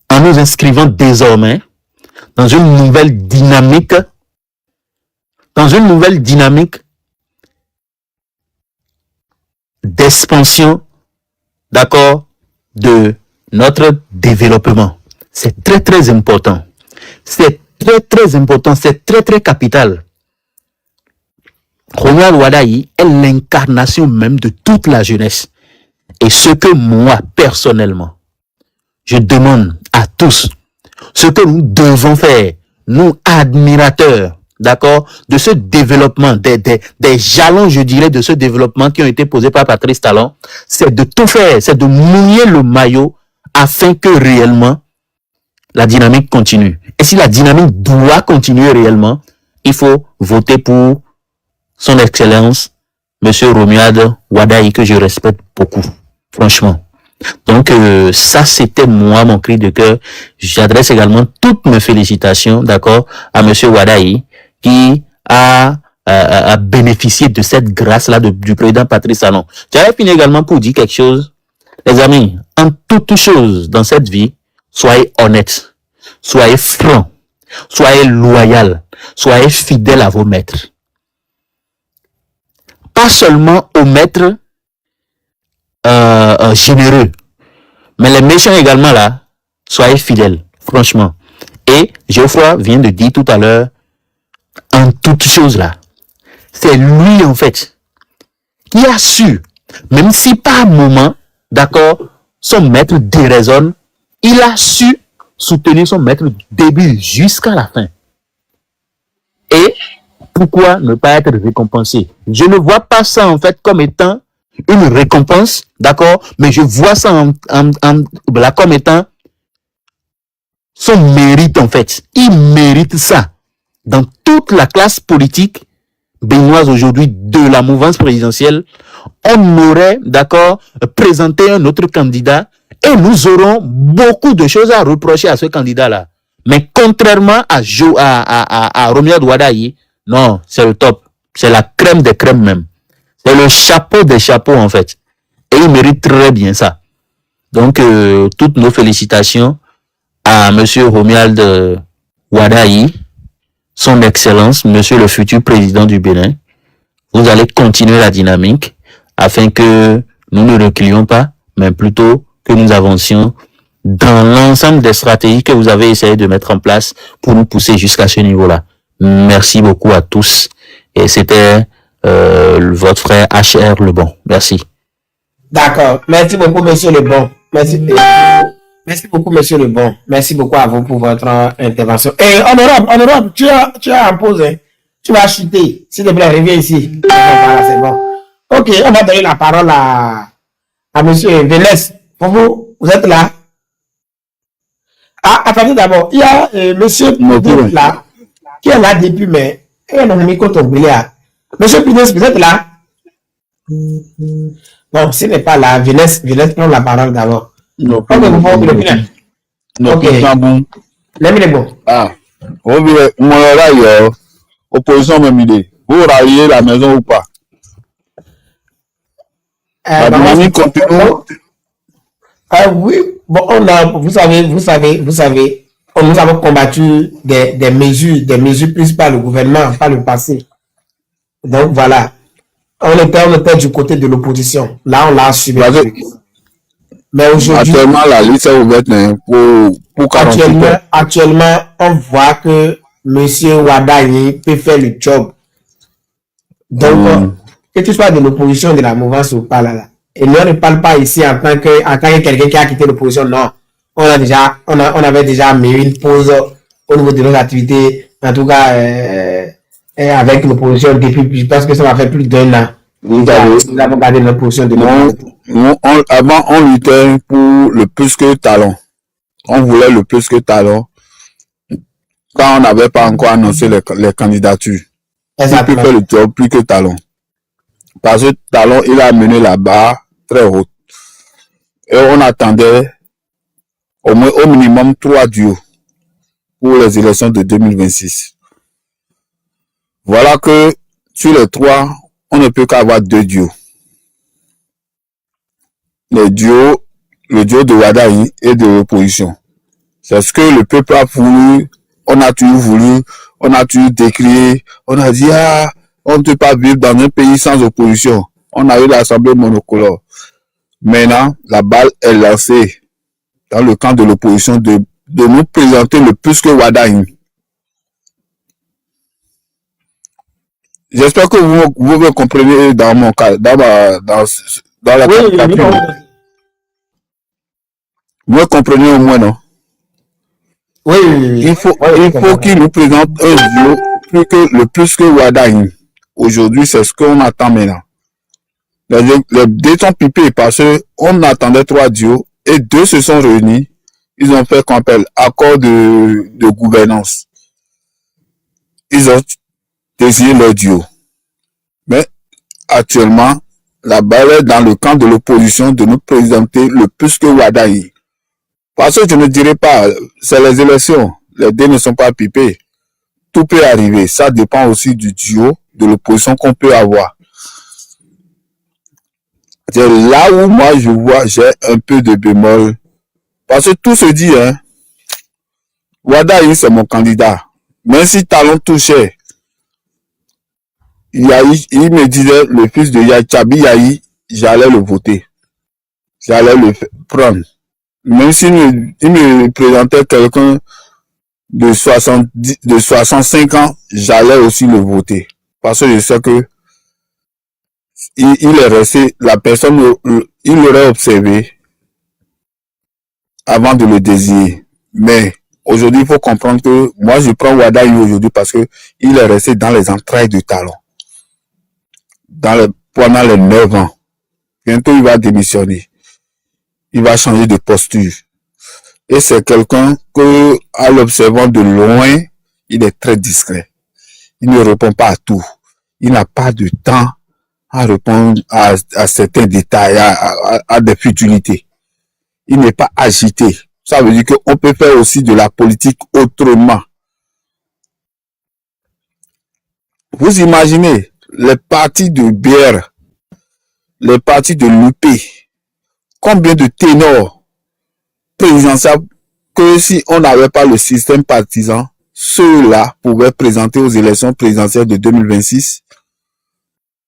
en nous inscrivant désormais dans une nouvelle dynamique, d'expansion, d'accord, de notre développement. C'est très très important. C'est très très important, c'est très très capital. Romuald Wadayi est l'incarnation même de toute la jeunesse. Et ce que moi, personnellement, je demande à tous, ce que nous devons faire, nous admirateurs, d'accord, de ce développement, des jalons, je dirais, de ce développement qui ont été posés par Patrice Talon, c'est de tout faire, c'est de mouiller le maillot afin que réellement la dynamique continue. Et si la dynamique doit continuer réellement, il faut voter pour son Excellence, Monsieur Romuald Wadayi, que je respecte beaucoup, franchement. Donc, ça, c'était moi, mon cri de cœur. J'adresse également toutes mes félicitations, d'accord, à Monsieur Wadayi, qui a bénéficié de cette grâce-là du président Patrice Talon. J'avais fini également pour dire quelque chose. Les amis, en toute chose dans cette vie, soyez honnêtes, soyez francs, Soyez loyal, soyez fidèles à vos maîtres. Pas seulement aux maîtres généreux, mais les méchants également là, soyez fidèles, franchement. Et Geoffroy vient de dire tout à l'heure, en toute chose là, c'est lui en fait qui a su, même si par moment, d'accord, son maître déraisonne, il a su soutenir son maître du début jusqu'à la fin. Et pourquoi ne pas être récompensé? Je ne vois pas ça en fait comme étant une récompense, d'accord, mais je vois ça là comme étant son mérite en fait. Il mérite ça. Dans toute la classe politique béninoise aujourd'hui de la mouvance présidentielle, on aurait, d'accord, présenté un autre candidat et nous aurons beaucoup de choses à reprocher à ce candidat-là. Mais contrairement à Romuald Wadayi, non, c'est le top. C'est la crème des crèmes même. C'est le chapeau des chapeaux en fait. Et il mérite très bien ça. Donc, toutes nos félicitations à monsieur Romuald Wadayi, son excellence, monsieur le futur président du Bénin. Vous allez continuer la dynamique afin que nous ne reculions pas, mais plutôt que nous avancions dans l'ensemble des stratégies que vous avez essayé de mettre en place pour nous pousser jusqu'à ce niveau-là. Merci beaucoup à tous. Et c'était votre frère HR Lebon. Merci. D'accord. Merci beaucoup, monsieur Lebon. Merci. Merci beaucoup, monsieur Lebon. Merci beaucoup à vous pour votre intervention. Et honorable, tu as imposé. Tu vas chuter. S'il te plaît, reviens ici. Voilà, c'est bon. Ok, on va donner la parole à monsieur Vélez. Pour vous, vous êtes là? Ah, attendez d'abord. Il y a monsieur Pinot là, qui est là depuis, mais il y a un ami qu'on tombe là. Monsieur Pinot, vous êtes là? Non, s'il n'est pas là, Vélez prend la parole d'abord. Non, Ok, vous pouvez le finir. non, Ok. pas bon. L'aime bon. Ah, on veut, mon là, opposition même idée. Vous ralliez la maison ou pas? La dynamique continue. Oui, bon, vous savez, nous avons combattu des mesures prises par le gouvernement, par le passé. Donc voilà, on était du côté de l'opposition. Là, on l'a assumé. Mais aujourd'hui, Actuellement, la liste est ouverte pour 48 heures. actuellement, on voit que monsieur Wadayi peut faire le job. Donc, que tu sois de l'opposition, de la mouvance ou pas là. Et nous, on ne parle pas ici en tant que quelqu'un qui a quitté l'opposition. Non. On avait déjà mis une pause au niveau de nos activités. En tout cas, avec l'opposition depuis, parce que ça va faire plus d'un an. Nous avons gardé l'opposition de Avant, on luttait pour le plus que talent. On voulait le plus que talent. Quand on n'avait pas encore annoncé les candidatures. Exactement. Plus que le job, plus que talent. Parce que talent, il a mené la barre très haute. Et on attendait au minimum 3 duos pour les élections de 2026. Voilà que sur les 3, on ne peut qu'avoir 2 duos. Le duo de Wadayi et de l'opposition. C'est ce que le peuple a voulu, on a toujours décrié, on a dit, on ne peut pas vivre dans un pays sans opposition. On a eu l'Assemblée monocolore. Maintenant, la balle est lancée dans le camp de l'opposition de nous présenter le plus que Wadayi. J'espère que vous me comprenez dans mon cas, dans la caricature. Vous me comprenez au moins, non? Oui. Il faut qu'il nous présente un duo le plus que Wadayi. Aujourd'hui, c'est ce qu'on attend maintenant. Les deux sont pipés parce qu'on attendait 3 duos et 2 se sont réunis. Ils ont fait qu'on appelle accord de gouvernance. Ils ont désigné leur duo. Mais actuellement, la balle est dans le camp de l'opposition de nous présenter le plus que Wadayi. Parce que je ne dirais pas, c'est les élections. Les deux ne sont pas pipés. Tout peut arriver. Ça dépend aussi du duo de l'opposition qu'on peut avoir. C'est là où moi je vois, j'ai un peu de bémol. Parce que tout se dit, hein. Wadaï, c'est mon candidat. Même si Talon touchait, il me disait, le fils de Yachabi Yahi, j'allais le voter. J'allais le prendre. Même s'il me présentait quelqu'un de 65 ans, j'allais aussi le voter. Parce que je sais que il est resté, la personne, il l'aurait observé avant de le désigner. Mais aujourd'hui, il faut comprendre que moi, je prends Wadaï aujourd'hui parce que il est resté dans les entrailles de Talon. Pendant les 9 ans. Bientôt, il va démissionner. Il va changer de posture. Et c'est quelqu'un que, à l'observant de loin, il est très discret. Il ne répond pas à tout. Il n'a pas de temps à répondre à certains détails, à des futilités. Il n'est pas agité. Ça veut dire qu'on peut faire aussi de la politique autrement. Vous imaginez les partis de bière, les partis de l'UP, combien de ténors présidentiels que si on n'avait pas le système partisan, ceux-là pouvaient présenter aux élections présidentielles de 2026.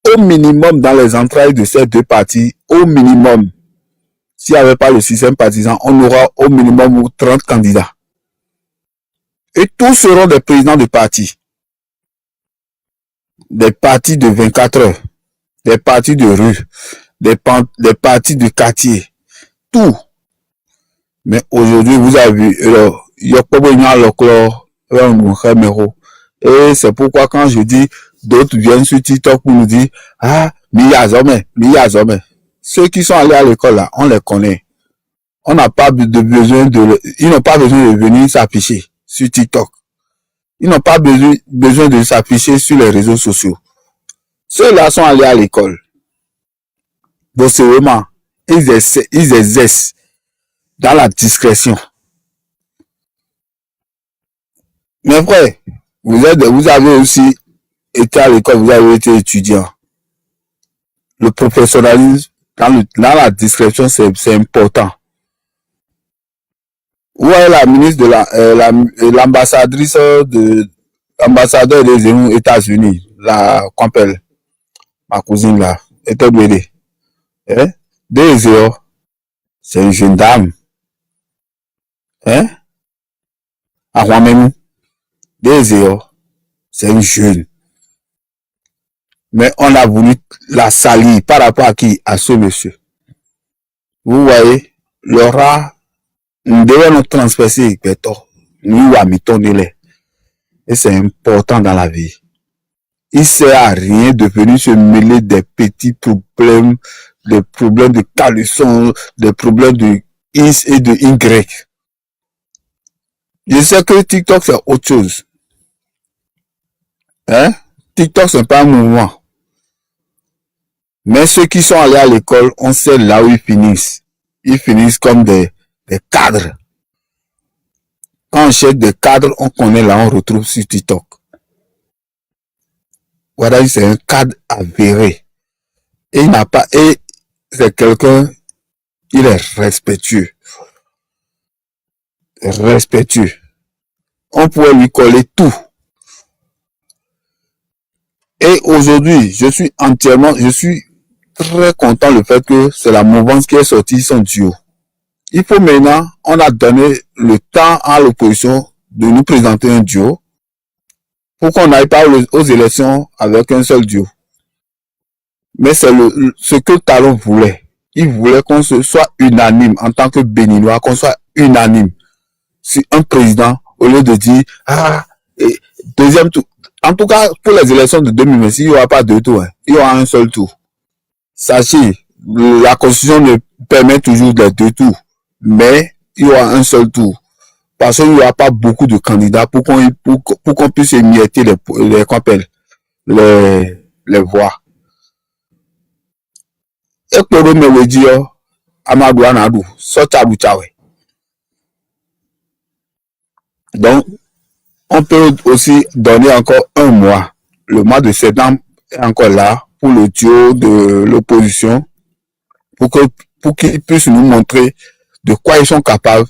Au minimum, dans les entrailles de ces deux partis, au minimum, s'il n'y avait pas le système partisan, on aura au minimum 30 candidats. Et tous seront des présidents de partis. Des partis de 24 heures, des partis de rue, des partis de quartier, tout. Mais aujourd'hui, vous avez vu, et c'est pourquoi quand je dis, d'autres viennent sur TikTok pour nous dire, ah, Miyazome. Ceux qui sont allés à l'école là, on les connaît. On n'a pas besoin ils n'ont pas besoin de venir s'afficher sur TikTok. Ils n'ont pas besoin de s'afficher sur les réseaux sociaux. Ceux-là sont allés à l'école. Donc c'est vraiment, ils exercent dans la discrétion. Mais frère, vous avez aussi été à l'école, vous avez été étudiant. Le professionnalisme dans la discrétion, c'est important. Où est la ministre de l'ambassadrice l'ambassadeur des États-Unis, la Campbell, ma cousine là, était blessée. C'est une jeune dame. À moi-même, c'est une jeune. Mais on a voulu la salir par rapport à qui? À ce monsieur. Vous voyez, l'aura, nous devons nous transpercer, nous à mitonner. Et c'est important dans la vie. Il sert à rien de venir se mêler des petits problèmes, des problèmes de caleçon, des problèmes de X et de Y. Je sais que TikTok c'est autre chose. TikTok c'est pas un mouvement. Mais ceux qui sont allés à l'école, on sait là où ils finissent. Ils finissent comme des cadres. Quand on cherche des cadres, on connaît là, on retrouve sur TikTok. Voilà, c'est un cadre avéré. Et c'est quelqu'un, il est respectueux. On pourrait lui coller tout. Et aujourd'hui, je suis très content le fait que c'est la mouvance qui est sortie son duo. Il faut maintenant, on a donné le temps à l'opposition de nous présenter un duo pour qu'on n'aille pas aux élections avec un seul duo. Mais c'est ce que Talon voulait. Il voulait qu'on soit unanime en tant que Béninois, qu'on soit unanime sur un président au lieu de dire, deuxième tour. En tout cas, pour les élections de 2026, il n'y aura pas deux tours. Il y aura un seul tour. Sachez, la Constitution ne permet toujours les deux tours. Mais il y aura un seul tour. Parce qu'il n'y aura pas beaucoup de candidats pour qu'on puisse émietter les voix. Et pour me dire, Amadou Anadou, Sotabou Tchawe. Donc, on peut aussi donner encore un mois. Le mois de septembre est encore là pour le duo de l'opposition pour qu'ils puissent nous montrer de quoi ils sont capables,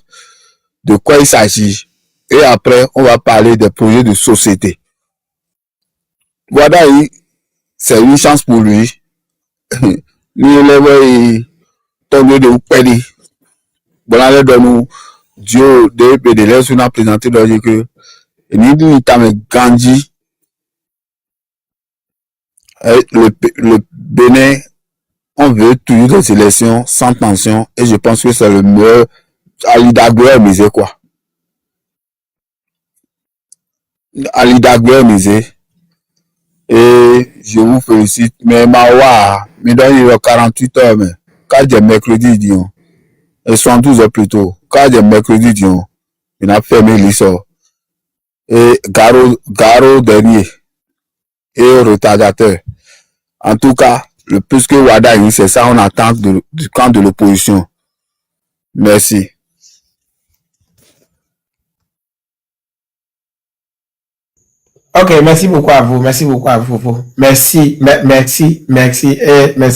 de quoi il s'agit Et après, on va parler des projets de société. Voilà, c'est une chance pour lui. Lui, il tombe de Oupeli. Voilà, il donne Dieu de PDLS, on a présenté le que il t'a Gandhi, le Bénin, on veut toujours des élections sans tension et je pense que c'est le meilleur. Alida Goué misé quoi. Alida Goué misé. Et je vous félicite. Mais Mawa, me donne 48 heures, mais quand j'ai mercredi, disons, et 72 heures plus tôt, quand j'ai mercredi, disons, il a fermé l'issue. Et Garo dernier, et retardateur. En tout cas, le plus que Wada, c'est ça, on attend du camp de l'opposition. Merci. Ok, merci beaucoup à vous. Merci beaucoup à vous. Merci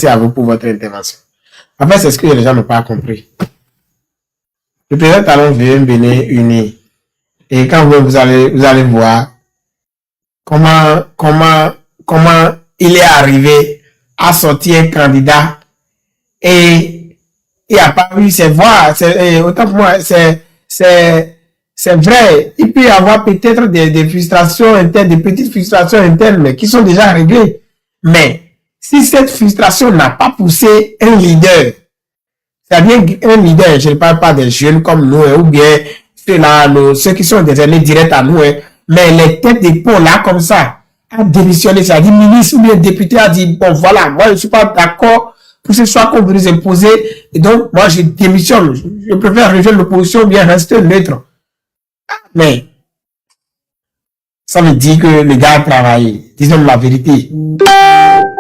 à vous pour votre intervention. En fait, c'est ce que les gens n'ont pas compris. Le président Talon veut un Bénin uni. Et quand vous allez voir comment il est arrivé à sortir un candidat et il n'y a pas eu ses voix. Autant pour moi, c'est vrai, il peut y avoir peut-être des frustrations internes, des petites frustrations internes, mais qui sont déjà réglées. Mais si cette frustration n'a pas poussé un leader, c'est-à-dire un leader, je ne parle pas des jeunes comme nous, ou bien ceux qui sont des aînés directs à nous, mais les têtes d'épaule là comme ça, a démissionné, c'est-à-dire ministre ou bien député a dit, bon voilà, moi je ne suis pas d'accord pour ce choix qu'on veut nous imposer, et donc moi je démissionne, je préfère rejoindre l'opposition ou bien rester neutre. Mais ça me dit que les gars travaillent, disons la vérité.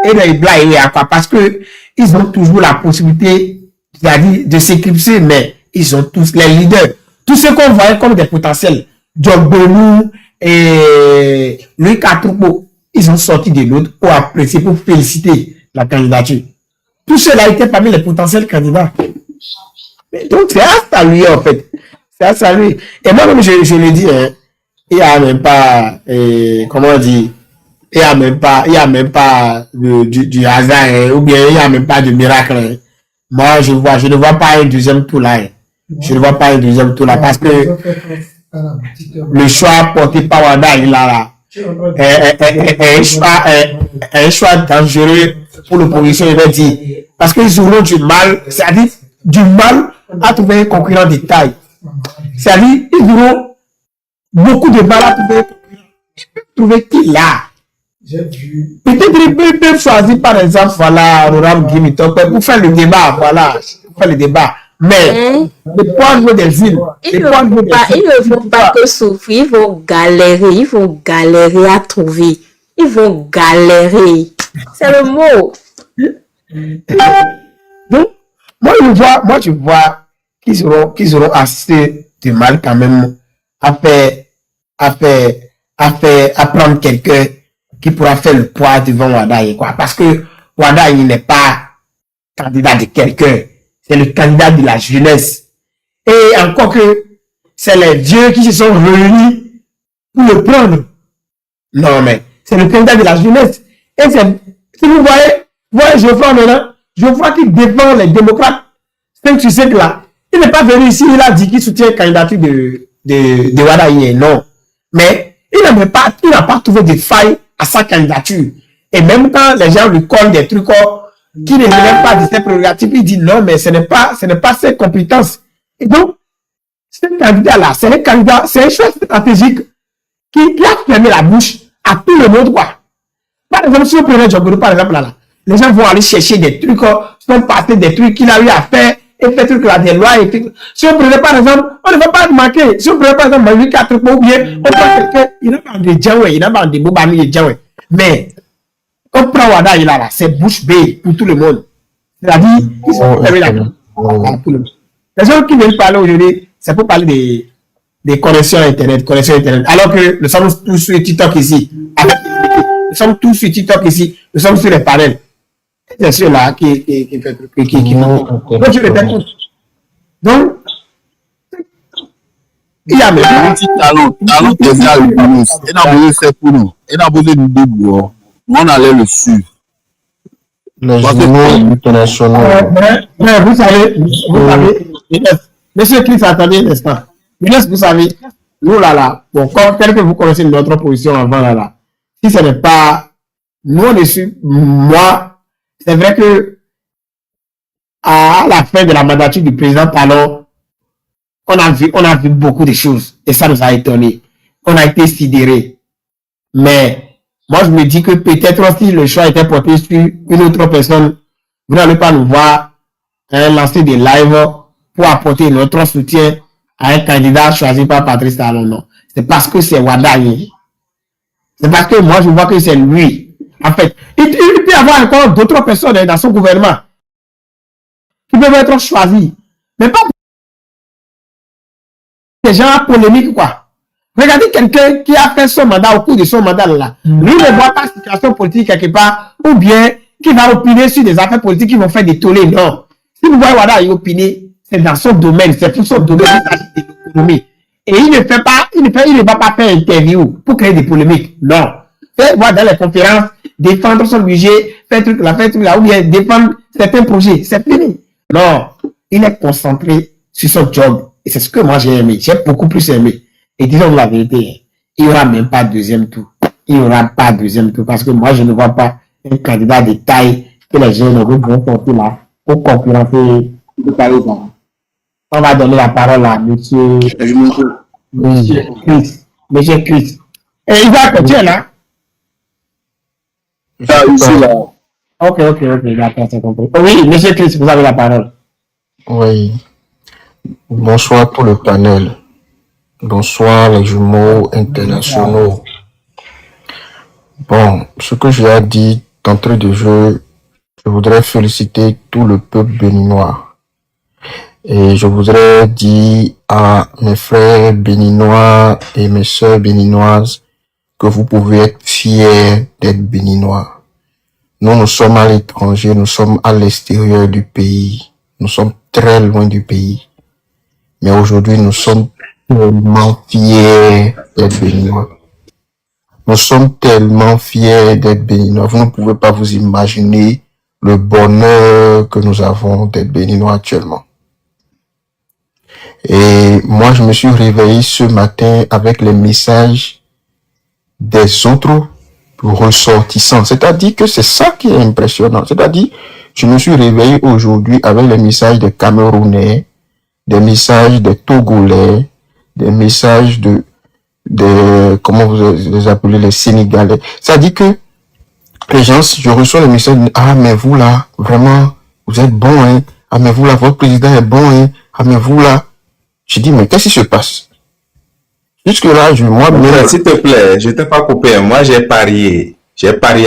Et les blagues, à quoi? Parce que ils ont toujours la possibilité, c'est-à-dire de s'éclipser, mais ils ont tous les leaders. Tous ceux qu'on voyait comme des potentiels, Job Benou et Louis Katroupo, ils ont sorti de l'autre pour apprécier, pour féliciter la candidature. Tous ceux-là étaient parmi les potentiels candidats. Donc c'est à saluer en fait. C'est à saluer. Et moi-même, je le dis, hein, il n'y a même pas, comment on dit, il n'y a même pas du hasard, hein, ou bien il n'y a même pas de miracle. Hein. Moi, je ne vois pas un deuxième tour là. Hein. Je ne vois pas un deuxième tour là parce que le choix porté par Wada, il a un choix dangereux pour l'opposition, il va dire. Parce qu'ils auront du mal, c'est-à-dire du mal à trouver un concurrent de taille. C'est-à-dire, ils auront beaucoup de mal à trouver qui là. Peut-être ils peuvent choisir par exemple, voilà, Roram Gimitop pour faire le débat, voilà, pour faire le débat. Mais, le point de des villes, ils ne vont pas que souffrir, ils vont galérer à trouver. Ils vont galérer. C'est le mot. Donc, moi, je vois qu'ils auront assez de mal quand même à prendre quelqu'un qui pourra faire le poids devant Wadaye, quoi. Parce que Wadaye n'est pas candidat de quelqu'un. C'est le candidat de la jeunesse. Et encore que c'est les vieux qui se sont réunis pour le prendre. Non, mais c'est le candidat de la jeunesse. Et si vous voyez Geoffroy maintenant, Geoffroy qui défend les démocrates, 5 sur 5 là, il n'est pas venu ici, il a dit qu'il soutient la candidature de Wadaye. Non. Mais il n'a pas trouvé de faille à sa candidature. Et même quand les gens lui collent des trucs qui ne relèvent pas de ses prérogatives, il dit non, mais ce n'est pas ses compétences. Et donc, ce candidat-là, c'est un choix stratégique qui a fermé la bouche à tout le monde, quoi. Par exemple, si vous prenez Djogoro, par exemple, là, les gens vont aller chercher des trucs, sont passés des trucs qu'il a eu à faire, et fait trucs là, des lois, et tout. Si on prenait, par exemple, on ne va pas manquer. Si on prenait, par exemple, Marie 4 ou bien, on prend quelqu'un, il n'a pas de Djawé, il n'a pas de Boubami et Djawé. Mais, on prend Wada, il a là, c'est bouche bée pour tout le monde. C'est-à-dire, ils sont fermés là. Les gens qui viennent parler aujourd'hui, c'est pour parler des connexions Internet. Alors que nous sommes tous sur TikTok ici. Nous sommes tous sur TikTok ici. Nous sommes sur les panels. C'est ceux-là qui font. Donc, je répète. Donc, Il y a même petit talent déjà le plus. Et n'a besoin c'est pour nous. Et n'a besoin de nous. On allait le suivre. Les journaux internationaux. mais vous savez, monsieur Chris, attendez un instant. Vous savez, nous là, bon, tel que vous connaissez notre position avant là, si ce n'est pas, nous on est sur, moi, c'est vrai que à la fin de la mandature du président Talon, on a vu beaucoup de choses et ça nous a étonné. On a été sidérés. Mais moi, je me dis que peut-être si le choix était porté sur une autre personne, vous n'allez pas nous voir lancer des lives pour apporter notre soutien à un candidat choisi par Patrice Talon. Non. C'est parce que c'est Wadaye. C'est parce que moi, je vois que c'est lui. En fait, il peut y avoir encore d'autres personnes dans son gouvernement qui peuvent être choisies. Mais pas des gens polémiques, quoi. Regardez quelqu'un qui a fait son mandat au cours de son mandat là. Lui ne voit pas situation politique quelque part, ou bien qui va opiner sur des affaires politiques qui vont faire des tollés. Non. Si vous voyez Wada il opiner, c'est dans son domaine, c'est pour son domaine, il s'agit de l'économie. Et il ne va pas faire interview pour créer des polémiques. Non. Faire voir dans les conférences, défendre son budget, faire truc là, ou bien défendre certains projets. C'est fini. Non. Il est concentré sur son job. Et c'est ce que moi j'ai aimé. J'ai beaucoup plus aimé. Et disons la vérité, il n'y aura même pas deuxième tour. Il n'y aura pas deuxième tour parce que moi, je ne vois pas un candidat de taille que les jeunes vont sortir là pour concurrencer le Parisien. On va donner la parole à monsieur Chris. Monsieur Chris. Et il va continuer là. Ici, là. Ok, d'accord, c'est compris. Oui, monsieur Chris, vous avez la parole. Oui. Bonsoir à tout le panel. Bonsoir les jumeaux internationaux. Bon, ce que j'ai à dire d'entrée de jeu, je voudrais féliciter tout le peuple béninois. Et je voudrais dire à mes frères béninois et mes sœurs béninoises que vous pouvez être fiers d'être béninois. Nous sommes à l'étranger, nous sommes à l'extérieur du pays. Nous sommes très loin du pays. Mais aujourd'hui, nous sommes tellement fiers d'être béninois. Nous sommes tellement fiers d'être béninois. Vous ne pouvez pas vous imaginer le bonheur que nous avons d'être béninois actuellement. Et moi, je me suis réveillé ce matin avec les messages des autres ressortissants. C'est-à-dire que c'est ça qui est impressionnant. C'est-à-dire, je me suis réveillé aujourd'hui avec les messages des Camerounais, des messages des Togolais, des messages comment vous les appelez, les Sénégalais. Ça dit que les gens, je reçois les messages, ah, mais vous là, vraiment, vous êtes bon, hein. Ah, mais vous là, votre président est bon, hein. Ah, mais vous là. Je dis, mais qu'est-ce qui se passe? Jusque là, moi-même. S'il te plaît, je t'ai pas coupé. Moi, j'ai parié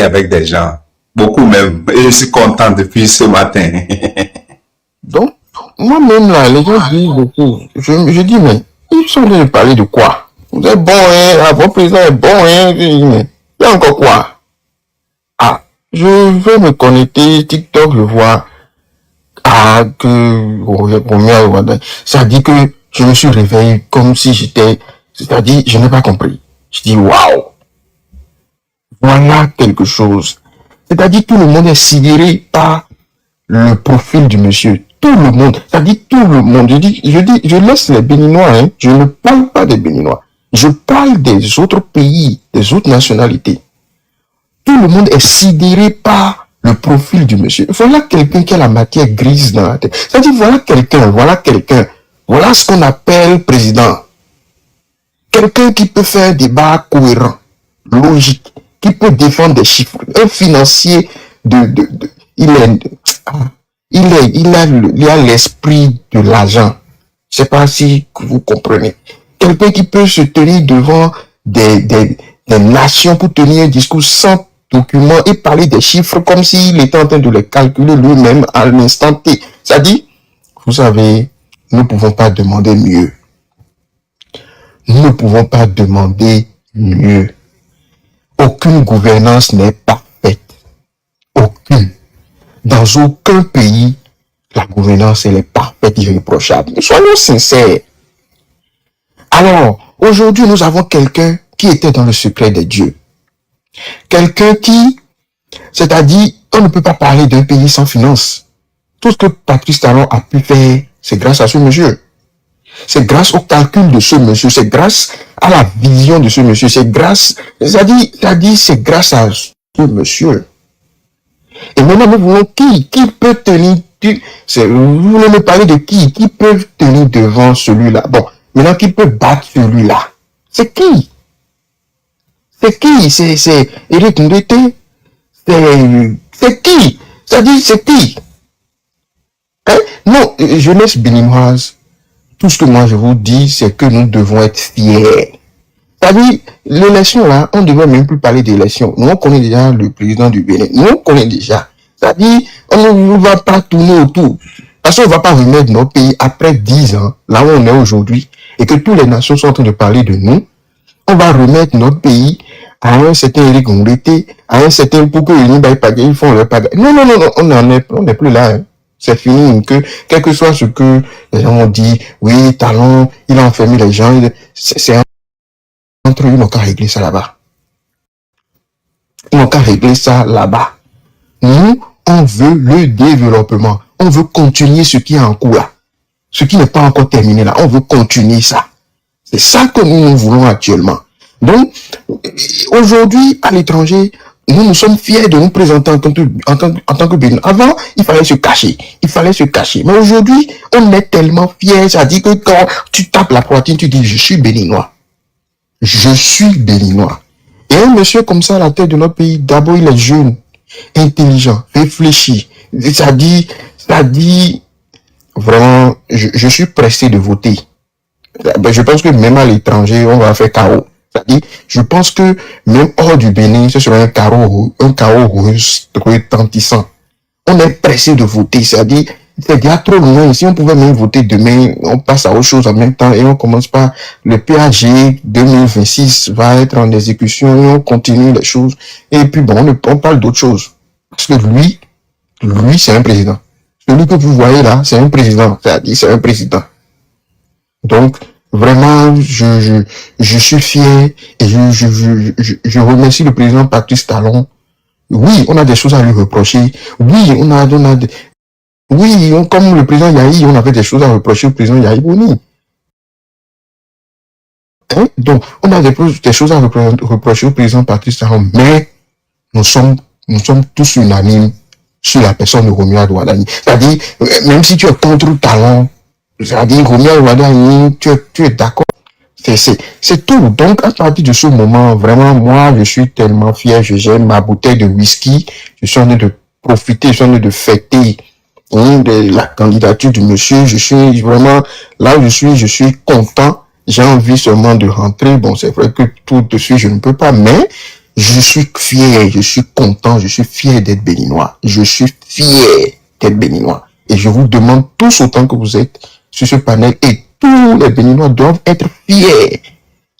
avec des gens. Beaucoup même. Et je suis content depuis ce matin. Donc, moi-même là, les gens disent beaucoup. Je dis, mais ils sont en train de parler de quoi? Vous êtes bon, hein? Votre président est bon, hein? Il y a encore quoi? Ah, je vais me connecter, TikTok, je vois. Ah, ça dit que je me suis réveillé comme si c'est-à-dire, je n'ai pas compris. Je dis, waouh! Voilà quelque chose. C'est-à-dire, tout le monde est sidéré par le profil du monsieur. Tout le monde. C'est-à-dire, tout le monde. Je laisse les Béninois, hein. Je ne parle pas des Béninois. Je parle des autres pays, des autres nationalités. Tout le monde est sidéré par le profil du monsieur. Voilà quelqu'un qui a la matière grise dans la tête. C'est-à-dire, voilà ce qu'on appelle président. Quelqu'un qui peut faire un débat cohérent, logique, qui peut défendre des chiffres. Un financier il a l'esprit de l'argent. Je sais pas si vous comprenez. Quelqu'un qui peut se tenir devant des nations pour tenir un discours sans document et parler des chiffres comme s'il était en train de les calculer lui-même à l'instant T. Ça dit, vous savez, nous ne pouvons pas demander mieux. Nous ne pouvons pas demander mieux. Aucune gouvernance n'est parfaite. Aucune. Dans aucun pays, la gouvernance elle est parfaite, irréprochable. Soyons sincères. Alors, aujourd'hui, nous avons quelqu'un qui était dans le secret des dieux. Quelqu'un qui, c'est-à-dire, on ne peut pas parler d'un pays sans finance. Tout ce que Patrice Talon a pu faire, c'est grâce à ce monsieur. C'est grâce au calcul de ce monsieur, c'est grâce à la vision de ce monsieur, c'est grâce, c'est-à-dire, c'est grâce à ce monsieur. Et maintenant, nous voulons qui peut tenir, vous voulez me parler de qui peut tenir devant celui-là. Bon, maintenant, qui peut battre celui-là? C'est qui? C'est Éric Ndete? C'est qui? C'est-à-dire, c'est qui? Hein? Non, jeunesse béninoise, tout ce que moi je vous dis, c'est que nous devons être fiers. C'est-à-dire, l'élection là, on ne devrait même plus parler d'élection. Nous, on connaît déjà le président du Bénin. Nous, on connaît déjà. C'est-à-dire, on ne va pas tourner autour. Parce qu'on ne va pas remettre notre pays après 10 ans, là où on est aujourd'hui, et que toutes les nations sont en train de parler de nous. On va remettre notre pays à un certain Éric Ndete, à un certain Poukou ils font leur pagaille. Non, on n'est plus là. Hein. C'est fini, que, quel que soit ce que les gens ont dit, oui, Talon, il a enfermé les gens, c'est entre eux, ils n'ont qu'à régler ça là-bas. Ils n'ont qu'à régler ça là-bas. Nous, on veut le développement. On veut continuer ce qui est en cours là. Ce qui n'est pas encore terminé là. On veut continuer ça. C'est ça que nous voulons actuellement. Donc, aujourd'hui, à l'étranger, nous sommes fiers de nous présenter en tant que Bénin. Avant, il fallait se cacher. Mais aujourd'hui, on est tellement fiers. Ça dit que quand tu tapes la poitrine, tu dis, je suis béninois. Je suis béninois. Et un monsieur comme ça à la tête de notre pays, d'abord, il est jeune, intelligent, réfléchi. Ça dit, vraiment, je suis pressé de voter. Je pense que même à l'étranger, on va faire chaos. C'est-à-dire, je pense que même hors du Bénin, ce sera un chaos retentissant. On est pressé de voter, c'est-à-dire, c'est déjà trop loin. Si on pouvait même voter demain, on passe à autre chose en même temps et on commence par le PAG 2026 va être en exécution et on continue les choses. Et puis bon, on parle d'autre chose. Parce que lui, c'est un président. Celui que vous voyez là, c'est un président. C'est-à-dire, c'est un président. Donc, vraiment, je suis fier et je remercie le président Patrice Talon. Oui, on a des choses à lui reprocher. Oui, comme le président Yahi, on avait des choses à reprocher au président Yahi Boni. Hein? Donc, on a des choses à reprocher au président Patrice Talon, mais nous sommes tous unanimes sur la personne de Romuald Wadani. C'est-à-dire, même si tu es contre Talon, c'est-à-dire, Romuald Wadani, tu es d'accord. C'est tout. Donc, à partir de ce moment, vraiment, moi, je suis tellement fier. J'ai ma bouteille de whisky. Je suis en train de profiter, je suis en train de fêter de la candidature du monsieur. Je suis vraiment, là où je suis content. J'ai envie seulement de rentrer. Bon, c'est vrai que tout de suite, je ne peux pas, mais je suis fier, je suis content, je suis fier d'être béninois. Je suis fier d'être béninois. Et je vous demande tous autant que vous êtes sur ce panel et tous les Béninois doivent être fiers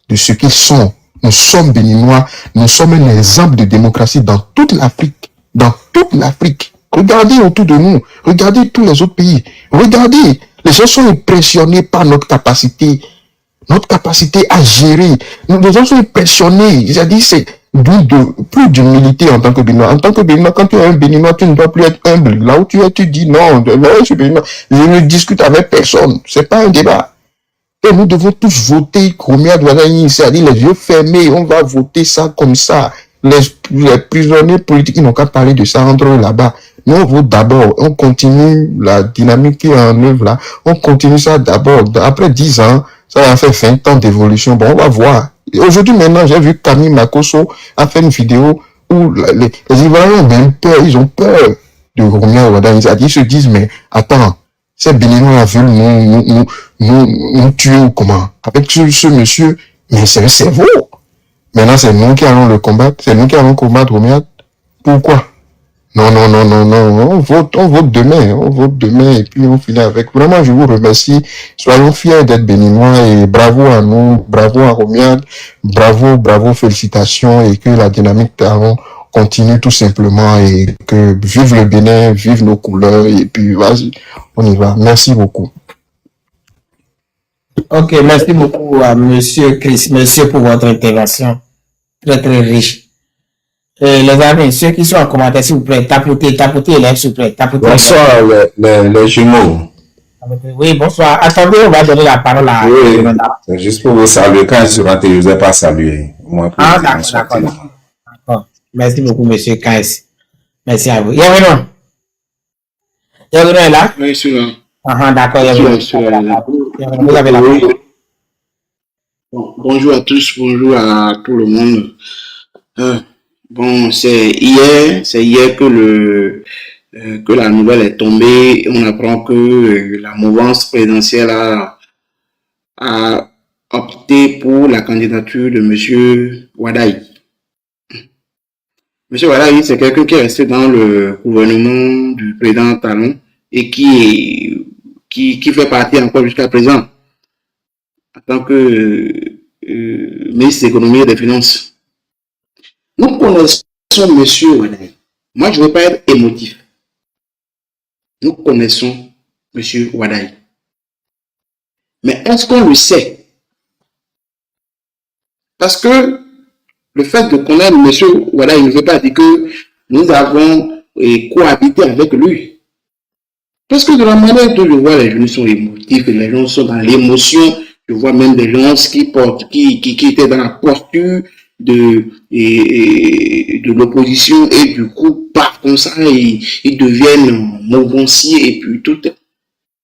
de ce qu'ils sont. Nous sommes Béninois, nous sommes un exemple de démocratie dans toute l'Afrique. Dans toute l'Afrique. Regardez autour de nous, regardez tous les autres pays. Regardez, les gens sont impressionnés par notre capacité à gérer. Les gens sont impressionnés. C'est-à-dire, c'est plus d'humilité en tant que Béninois. En tant que Béninois, quand tu es un Béninois, tu ne dois plus être humble. Là où tu es, tu dis non, je suis Béninois. Je ne discute avec personne. C'est pas un débat. Et nous devons tous voter Romuald Wadani, c'est-à-dire les yeux fermés. On va voter ça comme ça. Les prisonniers politiques, ils n'ont qu'à parler de ça entre eux là-bas. Nous, on vote d'abord. On continue la dynamique qui est en œuvre là. On continue ça d'abord. Après 10 ans, ça va faire 20 ans d'évolution. Bon, on va voir. Aujourd'hui, maintenant, j'ai vu Camille Makosso a fait une vidéo où les Ivoiriens ont même peur. Ils ont peur de Romuald Wadani. Ils se disent, mais attends, ces Béninois veulent nous tuer ou comment? Avec ce monsieur, mais c'est un cerveau. Maintenant, c'est nous qui allons le combattre. C'est nous qui allons combattre Romuald. Pourquoi? Non. On vote demain et puis on finit avec. Vraiment, je vous remercie. Soyons fiers d'être béninois et bravo à nous, bravo à Romuald, bravo, félicitations et que la dynamique Talon continue tout simplement et que vive le Bénin, vive nos couleurs et puis vas-y, on y va. Merci beaucoup. Ok, merci beaucoup à Monsieur Chris, Monsieur, pour votre intervention très très riche. Et les amis, ceux qui sont en commentaire, s'il vous plaît, tapotez les lèvres, s'il vous plaît, tapotez les lèvres. Bonsoir les jumeaux. Oui, bonsoir. Attendez, on va donner la parole à Oui, Yolanda. c'est juste pour vous saluer. Quand je suis rentré, je ne vous ai pas salué. Moi, pour Ah, vous dire, d'accord. sorti. D'accord. Merci beaucoup, Monsieur Kaes. Merci à vous. Yavino est là? Oui, je suis là. Ah, d'accord, Je Yavino. suis là. Vous avez la parole. Bon, bonjour à tous, bonjour à tout le monde. Bon, c'est hier que la nouvelle est tombée. On apprend que la mouvance présidentielle a opté pour la candidature de Monsieur Wadaï. Monsieur Wadaï, c'est quelqu'un qui est resté dans le gouvernement du président Talon et qui fait partie encore jusqu'à présent en tant que ministre de l'économie et des finances. Nous connaissons Monsieur Wadaï. Moi, je ne veux pas être émotif. Nous connaissons Monsieur Wadaï. Mais est-ce qu'on le sait? Parce que le fait de connaître Monsieur Wadaï ne veut pas dire que nous avons cohabité avec lui. Parce que de la manière dont je vois les gens sont émotifs, et les gens sont dans l'émotion, je vois même des gens qui étaient dans la posture de l'opposition et du coup, par comme ça, ils deviennent mouvanciers et puis tout.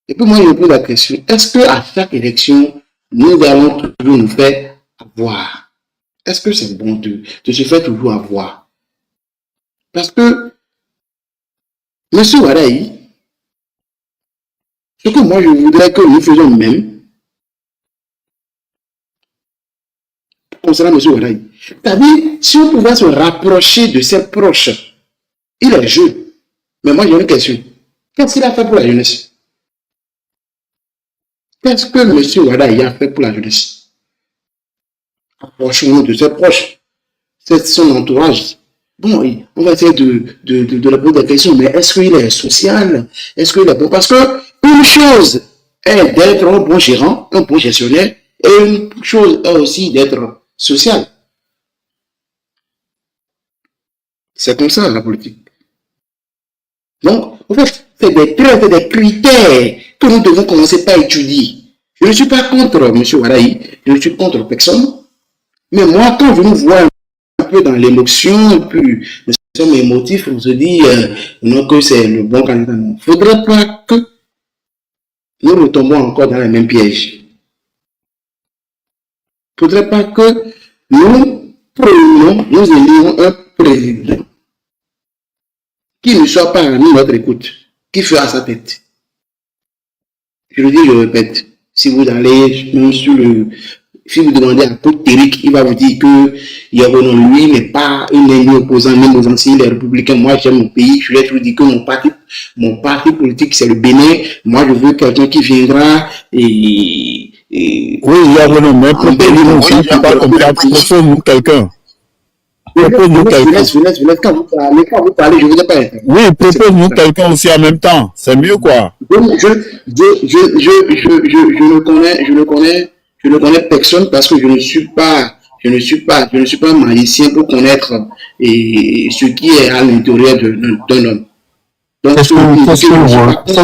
Et puis moi, je me pose la question, est-ce qu'à chaque élection, nous allons toujours nous faire avoir? Est-ce que c'est bon de se faire toujours avoir? Parce que M. Wadaï, ce que moi je voudrais que nous faisions même, concernant M. Wadaï, c'est-à-dire, si on pouvait se rapprocher de ses proches, il est jeune, mais moi j'ai une question. Qu'est-ce qu'il a fait pour la jeunesse? Qu'est-ce que M. Wadaï a fait pour la jeunesse? Approchons-nous de ses proches, c'est son entourage. Bon, on va essayer de répondre à des questions, mais est-ce qu'il est social? Est-ce qu'il est bon? Parce que une chose est d'être un bon gérant, un bon gestionnaire, et une chose est aussi d'être social. C'est comme ça la politique. Donc, en fait, c'est des traits, c'est des critères que nous devons commencer par étudier. Je ne suis pas contre M. Wadaï, je ne suis contre personne, mais moi, quand je nous vois un peu dans l'émotion, et puis nous sommes émotifs, on se dit non que c'est le bon candidat. Il ne faudrait pas que nous retombons encore dans les mêmes pièges. Il ne faudrait pas que nous élions un président qui ne soit pas à notre écoute, qui fera sa tête. Je le dis, je répète, si vous allez si vous demandez à Téric, il va vous dire que Yavonon, lui, n'est pas un ennemi opposant, même aux anciens, les républicains. Moi, j'aime mon pays. Je vais toujours dire que mon parti politique, c'est le Bénin. Moi, je veux quelqu'un qui viendra oui, Yavonon, mais propose-nous aussi, tu pas comme ça, propose-nous quelqu'un. Propose-nous quelqu'un. Quand vous parlez, je ne vous ai pas entendu. Oui, propose-nous quelqu'un aussi en même temps. C'est mieux, quoi. Je ne connais personne parce que je ne suis pas magicien pour connaître ce qui est à l'intérieur d'un homme. Donc, c'est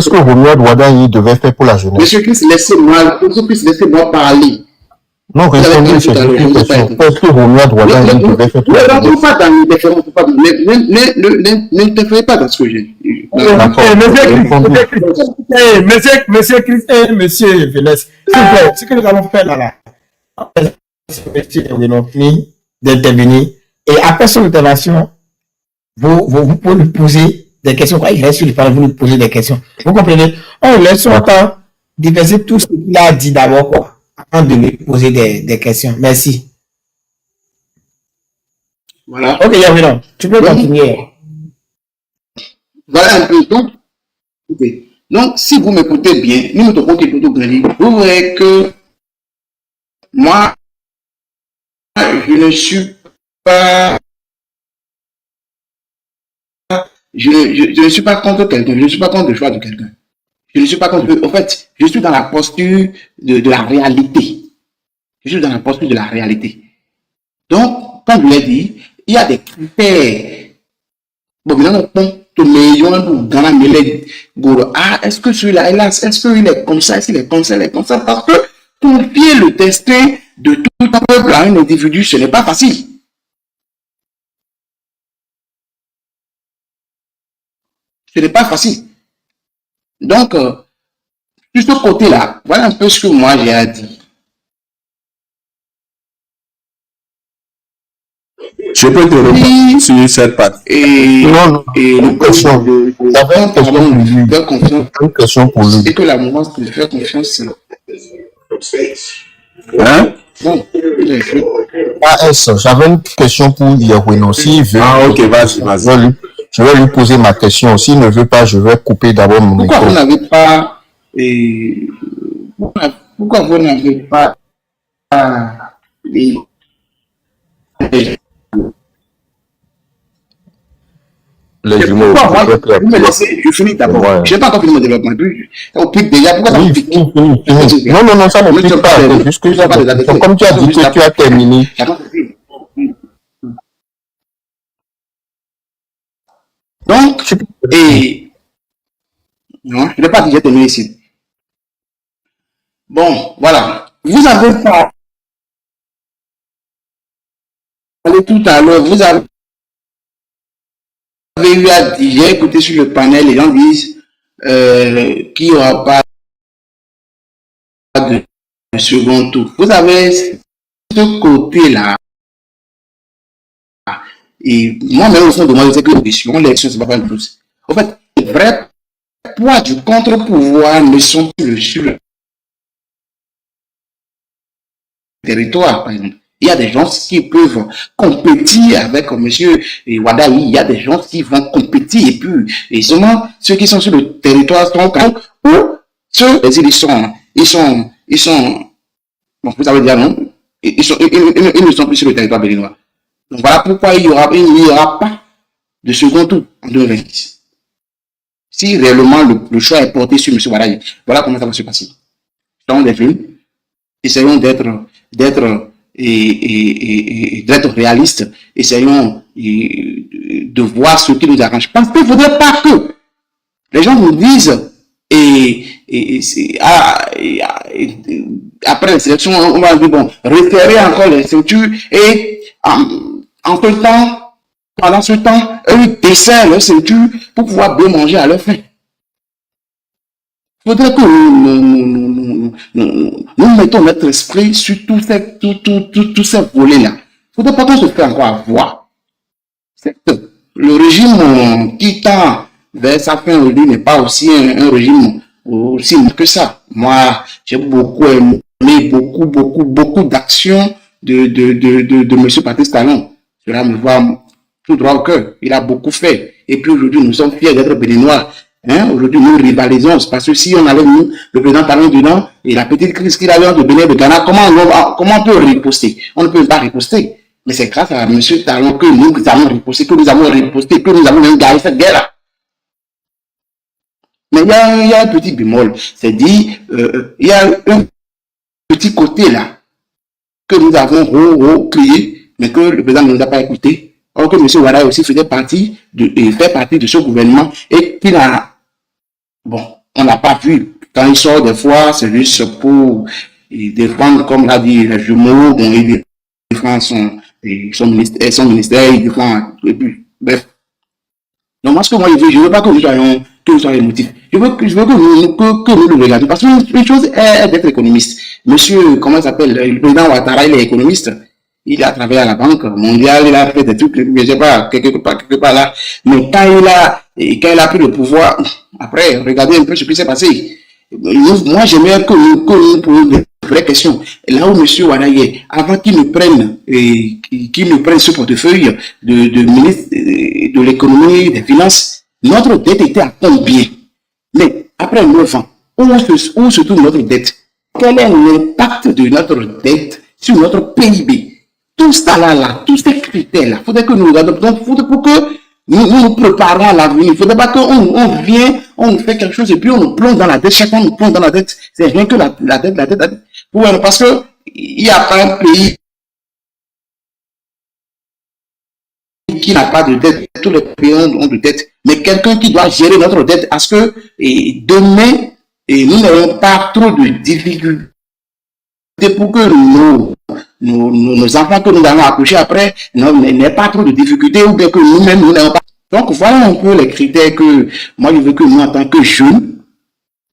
ce que Romuald Wadaï devait faire pour la jeunesse. Monsieur Christ, laissez-moi parler. Non, répondez sur cette question. Qu'est-ce que Romuald Wadaï devait faire pour la jeunesse? N'interférez pas dans ce que j'ai dit. Monsieur Christ et monsieur Vélez, s'il vous plaît, ce que nous allons faire là, monsieur d'intervenir, et après son intervention, vous pouvez lui poser des questions. Quand il reste sur le parole, vous lui posez des questions. Vous comprenez? On laisse son temps diverser tout ce qu'il a dit d'abord, quoi, avant de lui poser des questions. Merci. Voilà. Ok, Yavino, tu peux continuer. Voilà un peu. Donc, okay. Donc, si vous m'écoutez bien, nous me trouvons qu'il vous verrez que moi, je ne suis pas contre quelqu'un, je ne suis pas contre le choix de quelqu'un. Je ne suis pas contre. En fait, je suis dans la posture de la réalité. Je suis dans la posture de la réalité. Donc, comme je l'ai dit, il y a des critères. Bon, maintenant, est-ce que celui-là est là? Est-ce qu'il est comme ça? Est-ce qu'il est comme ça? Il est comme ça? Parce que confier le destin de tout un peuple à un individu, ce n'est pas facile. Ce n'est pas facile. Donc, sur ce côté-là, voilà un peu ce que moi j'ai à dire. Je peux te répondre sur cette partie. Une question. J'avais une question pour lui. Et que la mouvance de faire confiance, Hein? bon, J'avais une question pour Yerweno. S'il veut, Ok, vas-y. je vais lui poser ma question. S'il ne veut pas, je vais couper d'abord mon micro. pourquoi vous n'avez pas, pourquoi vous n'avez pas les Les jumeaux. pourquoi moi, vous me laissez, je finis d'abord. Ouais. Je n'ai pas encore fini mon développement. On pique déjà. Pourquoi ça Oui, me pique? fini. Non, ça ne pique pas. C'est juste que comme tu as dit que tu as terminé. Donc, non, je n'ai pas dit, j'ai terminé ici. Bon, voilà. Vous avez parlé tout à l'heure, vous avez eu à dire, j'ai écouté sur le panel, les gens disent qu'il n'y aura pas de second tour. Vous avez ce côté-là. Et moi-même, au fond de moi, je sais que l'élection, c'est pas une chose. En fait, le vrai poids du contre-pouvoir ne sont plus sur le territoire, par exemple. Il y a des gens qui peuvent compétir avec monsieur Wadaï, il y a des gens qui vont compétir, et puis, et seulement ceux qui sont sur le territoire sont ou ceux, ils sont, bon, vous savez dire non, ils ne sont plus sur le territoire béninois. Donc voilà pourquoi il n'y aura pas de second tour en 2026. Si réellement le choix est porté sur M. Wadaï, voilà comment ça va se passer. Soyons des jeunes, essayons d'être réalistes, essayons de voir ce qui nous arrange. Parce qu'il ne faudrait pas que les gens nous disent après les sélections, on va dire bon, référer encore les structures et pendant ce temps, eux desserrent leur ceinture pour pouvoir bien manger à leur faim. Il faudrait que nous mettons notre esprit sur tous ces volets-là. Il ne faudrait pas qu'on se fait encore avoir. Le régime qui tend vers sa fin aujourd'hui n'est pas aussi un régime aussi que ça. Moi, j'ai beaucoup aimé, beaucoup d'actions de M. Patrice Talon. Cela me va tout droit au cœur. Il a beaucoup fait. Et puis aujourd'hui, nous sommes fiers d'être béninois. Aujourd'hui, nous rivalisons. Parce que si on avait mis le président Talon dedans et la petite crise qu'il a eu entre Bénin et Ghana, comment on peut riposter? On ne peut pas riposter. Mais c'est grâce à M. Talon que nous avons riposté, que nous avons même gagné cette guerre-là. Mais il y a un petit bémol. C'est dit, il y a un petit côté là que nous avons crié, mais que le président ne nous a pas écouté. Or que M. Wadaï aussi fait partie de ce gouvernement et qu'il a, bon, on n'a pas vu. Quand il sort des fois, c'est juste pour défendre, comme l'a dit les jumeaux, bon, il défend son ministère, il défend, et puis, bref. Donc, moi, ce que moi, je veux pas que nous soyons émotifs. Je veux que nous le regardions. Parce qu'une chose est d'être économiste. Monsieur, comment il s'appelle, le président Ouattara, il est économiste. Il a travaillé à la Banque mondiale, il a fait des trucs, je sais pas, quelque part là. Mais quand il a pris le pouvoir, après, regardez un peu ce qui s'est passé. Moi, j'aimerais que nous posions des vraies questions. Là où M. Wadaï, avant qu'il ne prenne ce portefeuille de ministre de l'économie, des finances, notre dette était à combien? Mais après 9 ans, où se trouve notre dette? Quel est l'impact de notre dette sur notre PIB? Tout ça là, tous ces critères-là, il faudrait que nous regardions. Donc, pour que nous préparons à l'avenir. Il ne faudrait pas qu'on vient, on fait quelque chose et puis on nous plonge dans la dette. Chaque fois, on nous plonge dans la dette. C'est rien que la dette. Ouais, parce que il n'y a pas un pays qui n'a pas de dette. Tous les pays ont de dette. Mais quelqu'un qui doit gérer notre dette, à ce que demain, nous n'ayons pas trop de difficultés pour que nos enfants que nous allons accoucher après n'aient pas trop de difficultés ou bien que nous-mêmes nous n'ayons pas. Donc voilà un peu les critères que moi je veux que nous en tant que jeunes,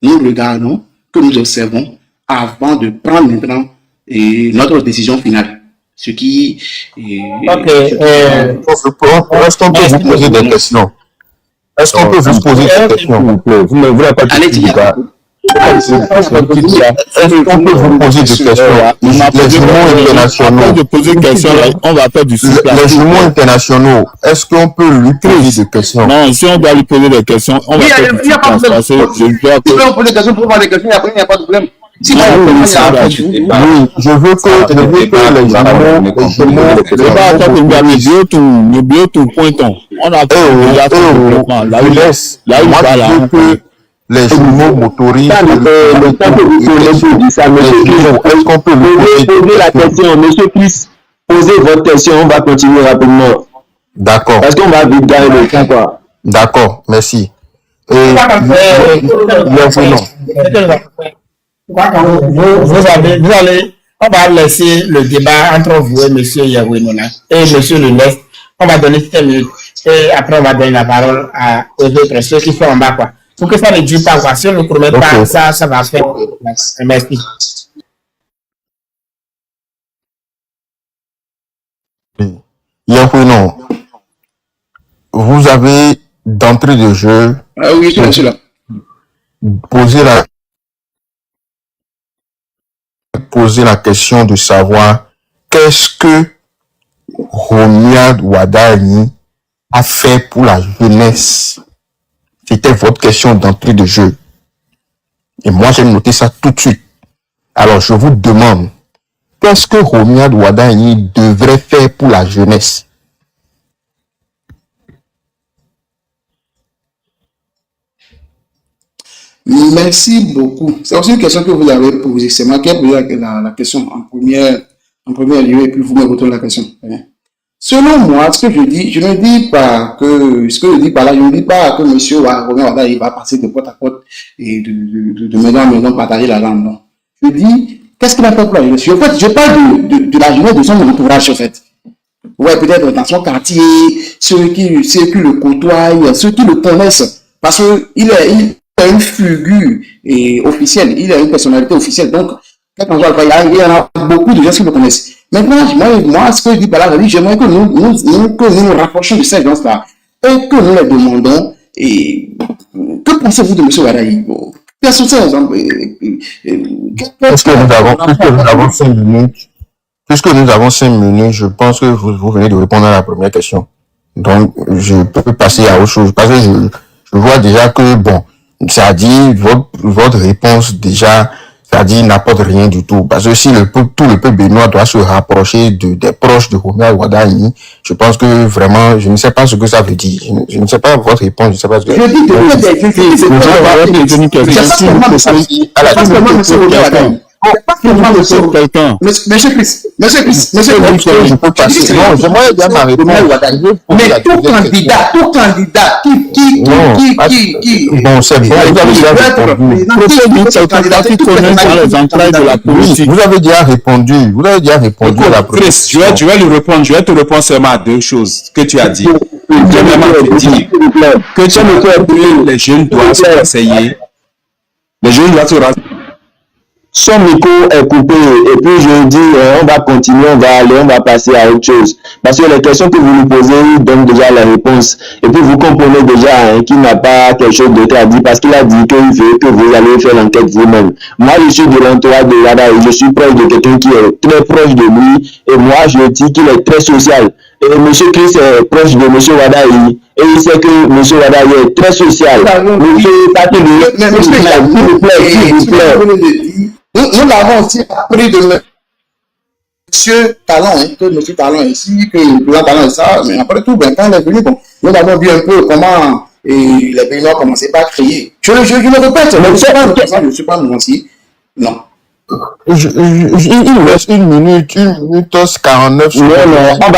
nous regardons, que nous observons avant de prendre maintenant notre décision finale. Ce qui Est-ce qu'on peut vous poser des questions? Est-ce qu'on peut vous poser des questions? Vous ne voulez pas dire ça. Est-ce qu'on peut vous poser des questions? Les jumeaux internationaux. De poser des questions, on va faire du Les jumeaux internationaux, est-ce qu'on peut lui poser des questions? Non, si on doit lui poser des questions, on va faire du parce que je dois poser des questions pour avoir des questions et après il n'y a pas de problème. Oui, je veux que les jumeaux motorisent. Est-ce qu'on peut poser la question, monsieur Chris? Posez votre question, on va continuer rapidement. D'accord. Parce qu'on va vite gagner le temps, quoi. D'accord, merci. On va laisser le débat entre vous et M. Yahweh et M. Lunes. On va donner 5 minutes et après on va donner la parole aux autres, ceux qui sont en bas, quoi. Pour que ça ne dure pas, quoi. Si on ne promet pas ça va faire. Merci. Yahweh, vous avez d'entrée de jeu oui, je suis là. Poser la question de savoir qu'est-ce que Romuald Wadani a fait pour la jeunesse. C'était votre question d'entrée de jeu. Et moi, j'ai noté ça tout de suite. Alors, je vous demande, qu'est-ce que Romuald Wadani devrait faire pour la jeunesse? Merci beaucoup. C'est aussi une question que vous avez posée. C'est moi qui ai posé la question en premier lieu et puis vous me retournez la question. Selon moi, ce que je dis, je ne dis pas que, ce que je dis par là, je ne dis pas que monsieur Romuald Wadani va passer de porte à porte et de maison en maison partager la langue, non. Je dis, qu'est-ce qu'il a fait pour la jeunesse? En fait, je parle de la jeunesse de son entourage, en fait. Ouais, peut-être dans son quartier, ceux qui le côtoient, ceux qui le connaissent. Parce que il a une figure officielle, il a une personnalité officielle. Donc, il y en a beaucoup de gens qui le connaissent. Maintenant, moi, ce que je dis par là, j'aimerais que nous rapprochions de ces gens-là et que nous les demandons. Et que pensez-vous de M. Wadani? Quels sont ces exemples? Puisque nous avons 5 minutes, je pense que vous venez de répondre à la première question. Donc, je peux passer à autre chose. Parce que je vois déjà que, bon, ça dit, votre réponse déjà, ça dit, n'apporte rien du tout. Parce que si tout le peuple béninois doit se rapprocher des proches de Romuald Wadani, je pense que vraiment, je ne sais pas ce que ça veut dire. Je ne sais pas votre réponse, je ne sais pas ce que... Monsieur Chris, je peux passer. Non, j'aimerais bien ma réponse. Mais tout candidat qui bon, c'est bon, vous avez déjà répondu à la première question. Je vais lui répondre, je vais te répondre seulement à 2 choses que tu as dit. Premièrement, tu dis que les jeunes doivent se renseigner. Les jeunes doivent se renseigner. Son micro est coupé et puis je dis on va continuer, on va passer à autre chose. Parce que les questions que vous nous posez donnent déjà la réponse. Et puis vous comprenez déjà qu'il n'a pas quelque chose d'autre à dire parce qu'il a dit qu'il veut que vous allez faire l'enquête vous-même. Moi je suis de l'entourage de Wadani, je suis proche de quelqu'un qui est très proche de lui et moi je dis qu'il est très social. Et M. Chris est proche de M. Wadani et il sait que M. Wadani est très social. Nous l'avons aussi appris de monsieur Talon, hein, que monsieur Talon est ici, que le président Talon est ça, mais après tout, ben, quand il est venu, bon, nous avons vu un peu comment les Béninois commençaient pas à crier. Je le répète, mais je ne suis pas nuancier. Non. Il reste 1 minute 49 secondes. Non, on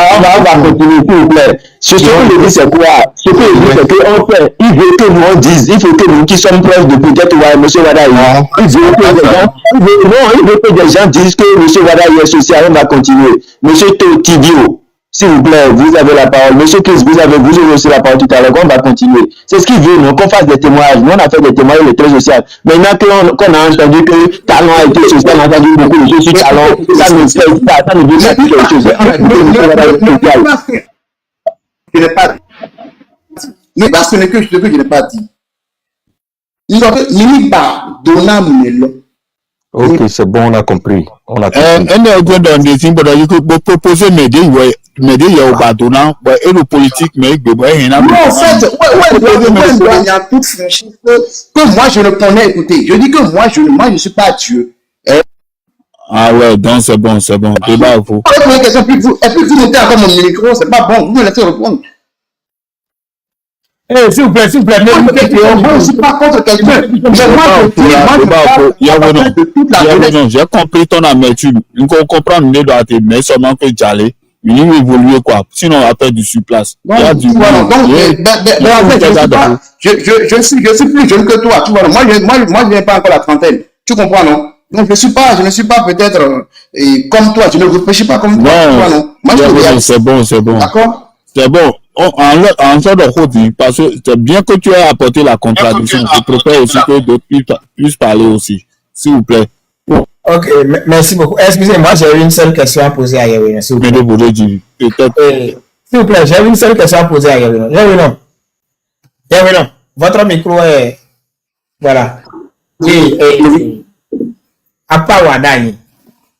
va continuer, s'il vous plaît. Ce que je dis, c'est quoi? Ce que je dis, c'est qu'on fait, il veut que nous on dise, il faut que nous qui sommes proches de peut-être M. Wadaï, il veut que des gens disent que M. Wadaï est social, on va continuer. Monsieur Tidio, s'il vous plaît, vous avez la parole. Monsieur Chris, vous avez aussi la parole tout à l'heure, on va continuer. C'est ce qu'il veut, nous, qu'on fasse des témoignages. Nous, on a fait des témoignages, le très social. Maintenant qu'on a entendu que Talon a été social, on a entendu beaucoup de choses sur Talon, ça ne fait pas, ça ne veut pas dire quelque chose. Je n'ai pas dit. Mais parce que ce que je n'ai pas dit. Il n'y a pas Donamelo. Ok, c'est bon, on a compris. On a compris. Un autre dans des signes, il faut proposer m'aider, il y a au bâtonnant, et le politique, mais il y a non, en fait, il y a toute franchise que moi je le connais, écoutez. Je dis que moi je ne suis pas Dieu. Ah ouais, donc c'est bon. Débat, il faut. Et puis vous mettez encore mon micro, c'est pas bon, vous me laissez répondre. S'il vous plaît, Je ne suis pas contre quelqu'un. J'ai compris ton amertume. Il faut comprendre, mais seulement que j'allais. Il faut évoluer quoi. Sinon, on va faire du surplace. Je suis plus jeune que toi. Tu vois, moi, je n'ai pas encore la trentaine. Tu comprends, non? Donc, je ne suis pas peut-être comme toi. Je ne réfléchis pas comme toi. Tu vois, non? Moi, c'est bon. D'accord? C'est bon. En sorte de route, parce que c'est bien que tu aies apporté la contradiction. Je préfère aussi que d'autres puissent parler aussi. S'il vous plaît. Ok, merci beaucoup. Excusez-moi, j'ai une seule question à poser à Yawino. S'il vous plaît, j'ai une seule question à poser à Yawino. Yawino, votre micro est... Voilà. Et à part Wadaï,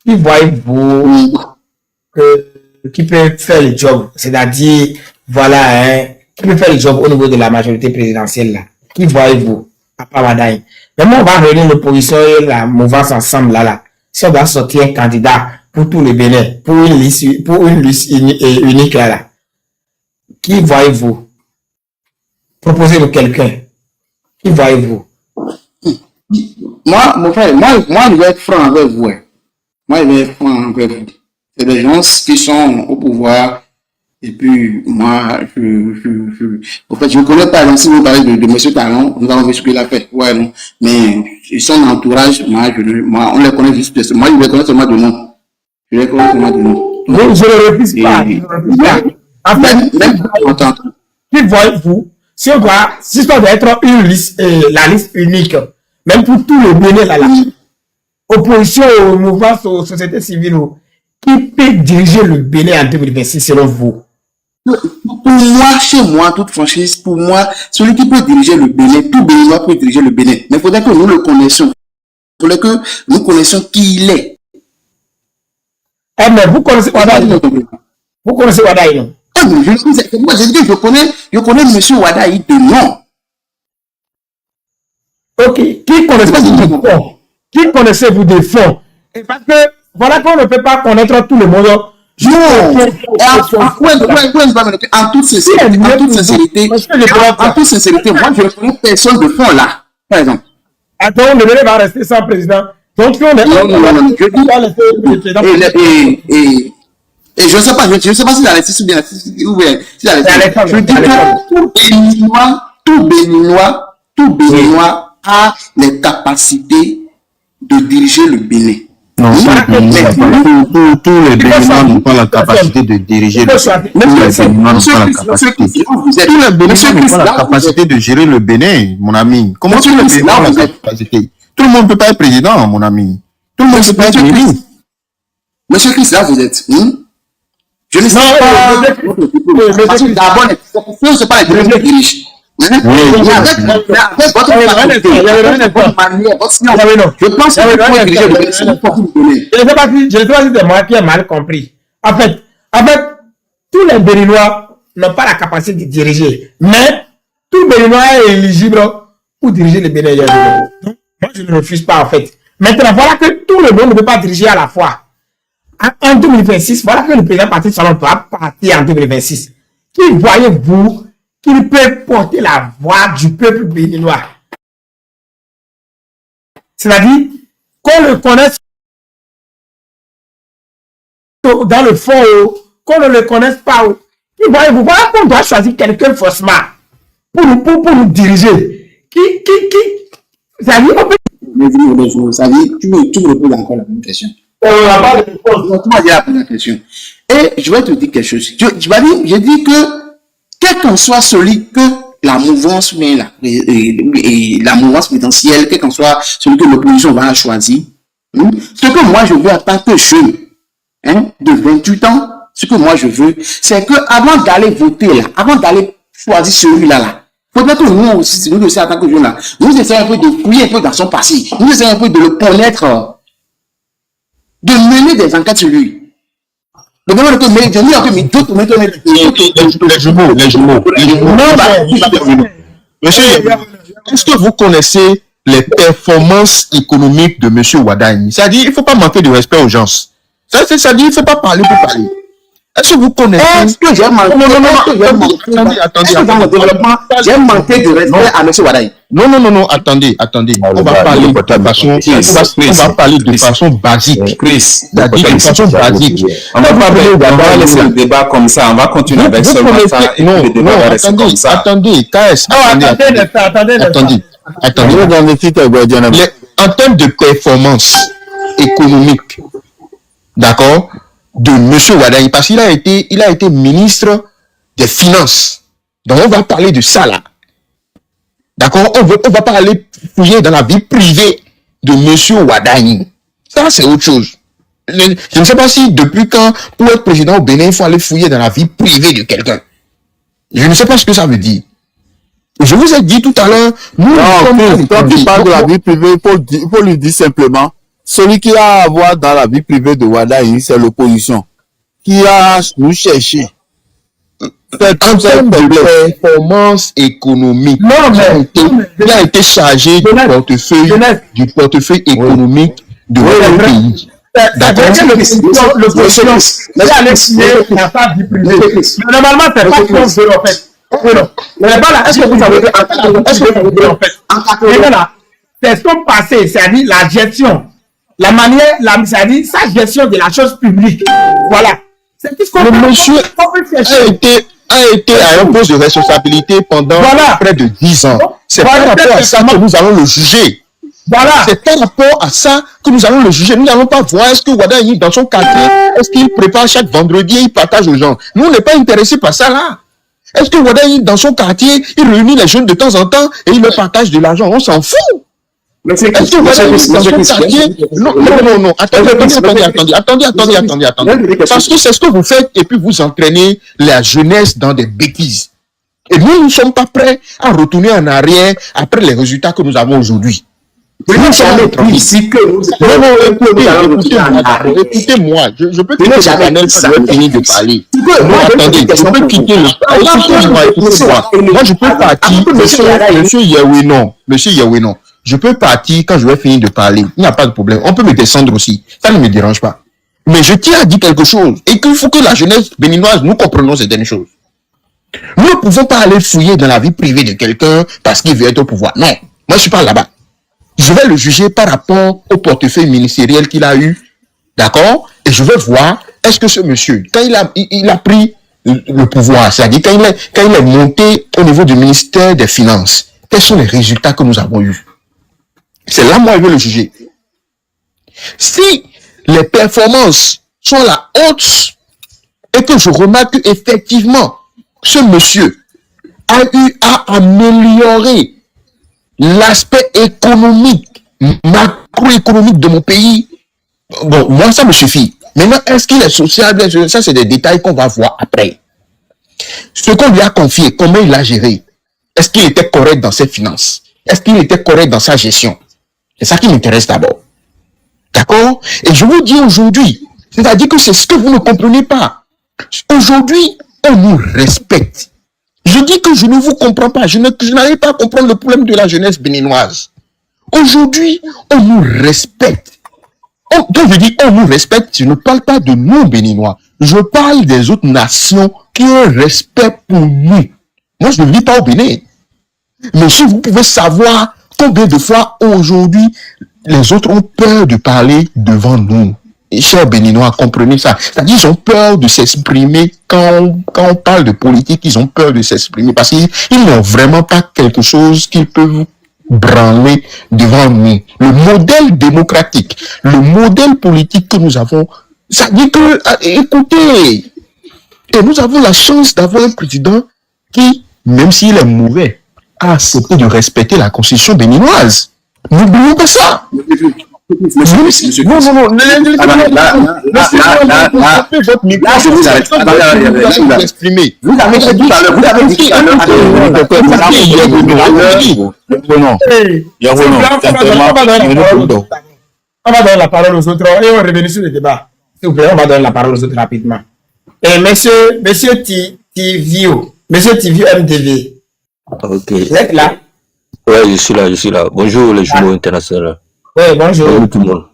qui voyez-vous qui peut faire le job? C'est-à-dire, voilà, qui peut faire le job au niveau de la majorité présidentielle là? Qui voyez-vous à part Wadaï? Mais moi, on va réunir l'opposition et la mouvance ensemble là. Si on doit sortir un candidat pour tous les Bénin, pour une liste unique là. Qui voyez-vous? Proposez-nous quelqu'un. Qui voyez-vous? Moi, mon frère, moi, je vais être franc avec vous. Moi, je vais être franc avec vous. C'est des gens qui sont au pouvoir. Et puis, moi, en fait, je ne connais pas, donc, si vous parlez de M. Talon, nous allons voir ce qu'il a fait. Ouais, non. Mais, son entourage, moi, on les connaît juste, moi, je les connais seulement de nom. Je les connais seulement de nom. Je ne le refuse pas. En fait, qui voyez-vous, si ça doit être une liste, la liste unique, même pour tous les Bénin, là, opposition aux mouvances, aux sociétés civiles, qui peut diriger le Bénin en 2026 selon vous? Pour moi, chez moi, toute franchise, pour moi, celui qui peut diriger le Bénin, tout Béninois peut diriger le Bénin. Mais il faudrait que nous le connaissions. Il faudrait que nous connaissions qui il est. Mais vous connaissez Wadaï? Vous connaissez Wadaï, non? Moi, j'ai dit que je connais M. Wadaï de nom. Ok. Qui connaissez-vous de fond? Qui connaissez-vous de fond? Et parce que, voilà qu'on ne peut pas connaître tout le monde. Non, en toute sincérité, moi je ne connais personne de fond là, par exemple. Attends, le Bénin va rester sans président. Donc, si on est... Non, et je ne sais pas, je ne sais pas si la laissé ou bien si la laissé. Je dis que tout Béninois a les capacités de diriger le Bénin. Non, tous les Béninois n'ont pas la capacité de diriger le Bénin. Tous les Béninois n'ont pas la capacité de gérer le Bénin, mon ami. Comment tous les Béninois ont la capacité? Tout le monde ne peut pas être président, mon ami. Tout le monde ne peut pas être ministre. Monsieur Chris, là, vous êtes. Je ne sais pas. D'abord, c'est pas les Béninois qui dirigent. Je pense que je ne sais pas si c'est moi qui ai mal compris. En fait, tous les Béninois n'ont pas la capacité de diriger, mais tout Béninois est éligible pour diriger le Bénin. Moi, je ne refuse pas, en fait. Maintenant, voilà que tout le monde ne peut pas diriger à la fois. en 2026, voilà que le président Patrice Talon doit partir en 2026. Qui voyez-vous qu'il peut porter la voix du peuple béninois? C'est-à-dire qu'on le connaisse dans le fond, qu'on ne le connaisse pas. Qui voyez-vous? Voilà qu'on doit choisir quelqu'un forcément pour nous diriger. C'est-à-dire, on peut... C'est-à-dire, tu me poses encore la même question. Tu m'as déjà posé la question. Et je vais te dire quelque chose. Je dis que, quel qu'en soit celui que la mouvance, mais la mouvance présidentielle, quel qu'en soit celui que l'opposition va choisir, ce que moi je veux en tant que jeune, de 28 ans, ce que moi je veux, c'est que avant d'aller voter là, avant d'aller choisir celui-là, faudrait que nous aussi en tant que jeunes là, nous essayons un peu de fouiller un peu dans son passé, nous essayons un peu de le connaître, de mener des enquêtes sur lui. Le moment que les jumeaux. Monsieur, est-ce que vous connaissez les performances économiques de monsieur Wadaini? C'est-à-dire, il ne faut pas manquer de respect aux gens. C'est-à-dire, il ne faut pas parler pour parler. Est-ce que vous connaissez? Est-ce que j'ai manqué? Attendez. J'ai manqué de respect à M. Wadaini. Non, attendez. On va parler de façon basique. Chris, de façon basique. On va pas laisser le débat comme ça. On va continuer avec ce matin. Non, attendez. En termes de performance économique, d'accord, de M. Wadaini, parce qu'il a été ministre des Finances. Donc, on va parler de ça là. D'accord? On va pas aller fouiller dans la vie privée de M. Wadaini. Ça, c'est autre chose. Je ne sais pas si depuis quand, pour être président au Bénin, il faut aller fouiller dans la vie privée de quelqu'un. Je ne sais pas ce que ça veut dire. Je vous ai dit tout à l'heure, quand tu parles de la vie privée, il faut lui dire simplement, celui qui a à voir dans la vie privée de Wadaini, c'est l'opposition, qui a nous cherché. En termes de performance économique, il a été chargé du portefeuille économique de notre pays. D'accord. Normalement, c'est pas ce qu'on veut en fait. Est-ce que vous avez en fait? C'est ce qu'on passait, c'est-à-dire la gestion, la manière, c'est-à-dire sa gestion de la chose publique. Voilà. C'est tout ce qu'on le monsieur a été à un poste de responsabilité pendant près de 10 ans. C'est par rapport à ça que nous allons le juger. Voilà. C'est par rapport à ça que nous allons le juger. Nous n'allons pas voir est-ce que Wadaini dans son quartier, est-ce qu'il prépare chaque vendredi et il partage aux gens. Nous, on n'est pas intéressés par ça là. Est-ce que Wadaini dans son quartier, il réunit les jeunes de temps en temps et il leur partage de l'argent? On s'en fout. Mais c'est est-ce que Wadaini dans son quartier? Non. Attendez. Parce que c'est ce que vous faites et puis vous entraînez la jeunesse dans des bêtises. Et nous ne sommes pas prêts à retourner en arrière après les résultats que nous avons aujourd'hui. Nous sommes ici que écoutez-moi, je peux quitter le panel si je veux finir de parler. Non, attendez, je peux quitter le moi, je peux partir, monsieur Yahweh, je peux partir quand je vais finir de parler. Il n'y a pas de problème. On peut me descendre aussi. Ça ne me dérange pas. Mais je tiens à dire quelque chose et qu'il faut que la jeunesse béninoise, nous comprenons certaines choses. Nous ne pouvons pas aller fouiller dans la vie privée de quelqu'un parce qu'il veut être au pouvoir. Non, moi je suis pas là-bas. Je vais le juger par rapport au portefeuille ministériel qu'il a eu, d'accord? Et je vais voir, est-ce que ce monsieur, quand il a pris le pouvoir, c'est-à-dire quand il est monté au niveau du ministère des Finances, quels sont les résultats que nous avons eus? C'est là, moi, je vais le juger. Si les performances sont à la hausse et que je remarque qu'effectivement, ce monsieur a eu à améliorer l'aspect économique, macroéconomique de mon pays, bon, moi, ça me suffit. Maintenant, est-ce qu'il est sociable? Ça, c'est des détails qu'on va voir après. Ce qu'on lui a confié, comment il a géré? Est-ce qu'il était correct dans ses finances? Est-ce qu'il était correct dans sa gestion? C'est ça qui m'intéresse d'abord. D'accord? Et je vous dis aujourd'hui, c'est-à-dire que c'est ce que vous ne comprenez pas. Aujourd'hui, on nous respecte. Je dis que je ne vous comprends pas. Je n'arrive pas à comprendre le problème de la jeunesse béninoise. Aujourd'hui, on nous respecte. quand je dis on nous respecte, je ne parle pas de nous, Béninois. Je parle des autres nations qui ont un respect pour nous. Moi, je ne vis pas au Bénin. Mais si vous pouvez savoir combien de fois aujourd'hui les autres ont peur de parler devant nous. Et chers Béninois, comprenez ça. C'est-à-dire qu'ils ont peur de s'exprimer quand on parle de politique, ils ont peur de s'exprimer parce qu'ils n'ont vraiment pas quelque chose qu'ils peuvent branler devant nous. Le modèle démocratique, le modèle politique que nous avons, ça dit que, écoutez, et nous avons la chance d'avoir un président qui, même s'il est mauvais, a accepté de respecter la constitution béninoise. N'oublions pas ça. Non, on va donner la parole aux autres et on va revenir sur le débat. S'il vous plaît, on va donner la parole aux autres rapidement. Et monsieur Tivio, monsieur Tivio MTV. Ok. Vous êtes là? Ouais, je suis là. Bonjour les journaux internationaux. Oui, bonjour. Bonjour tout le monde.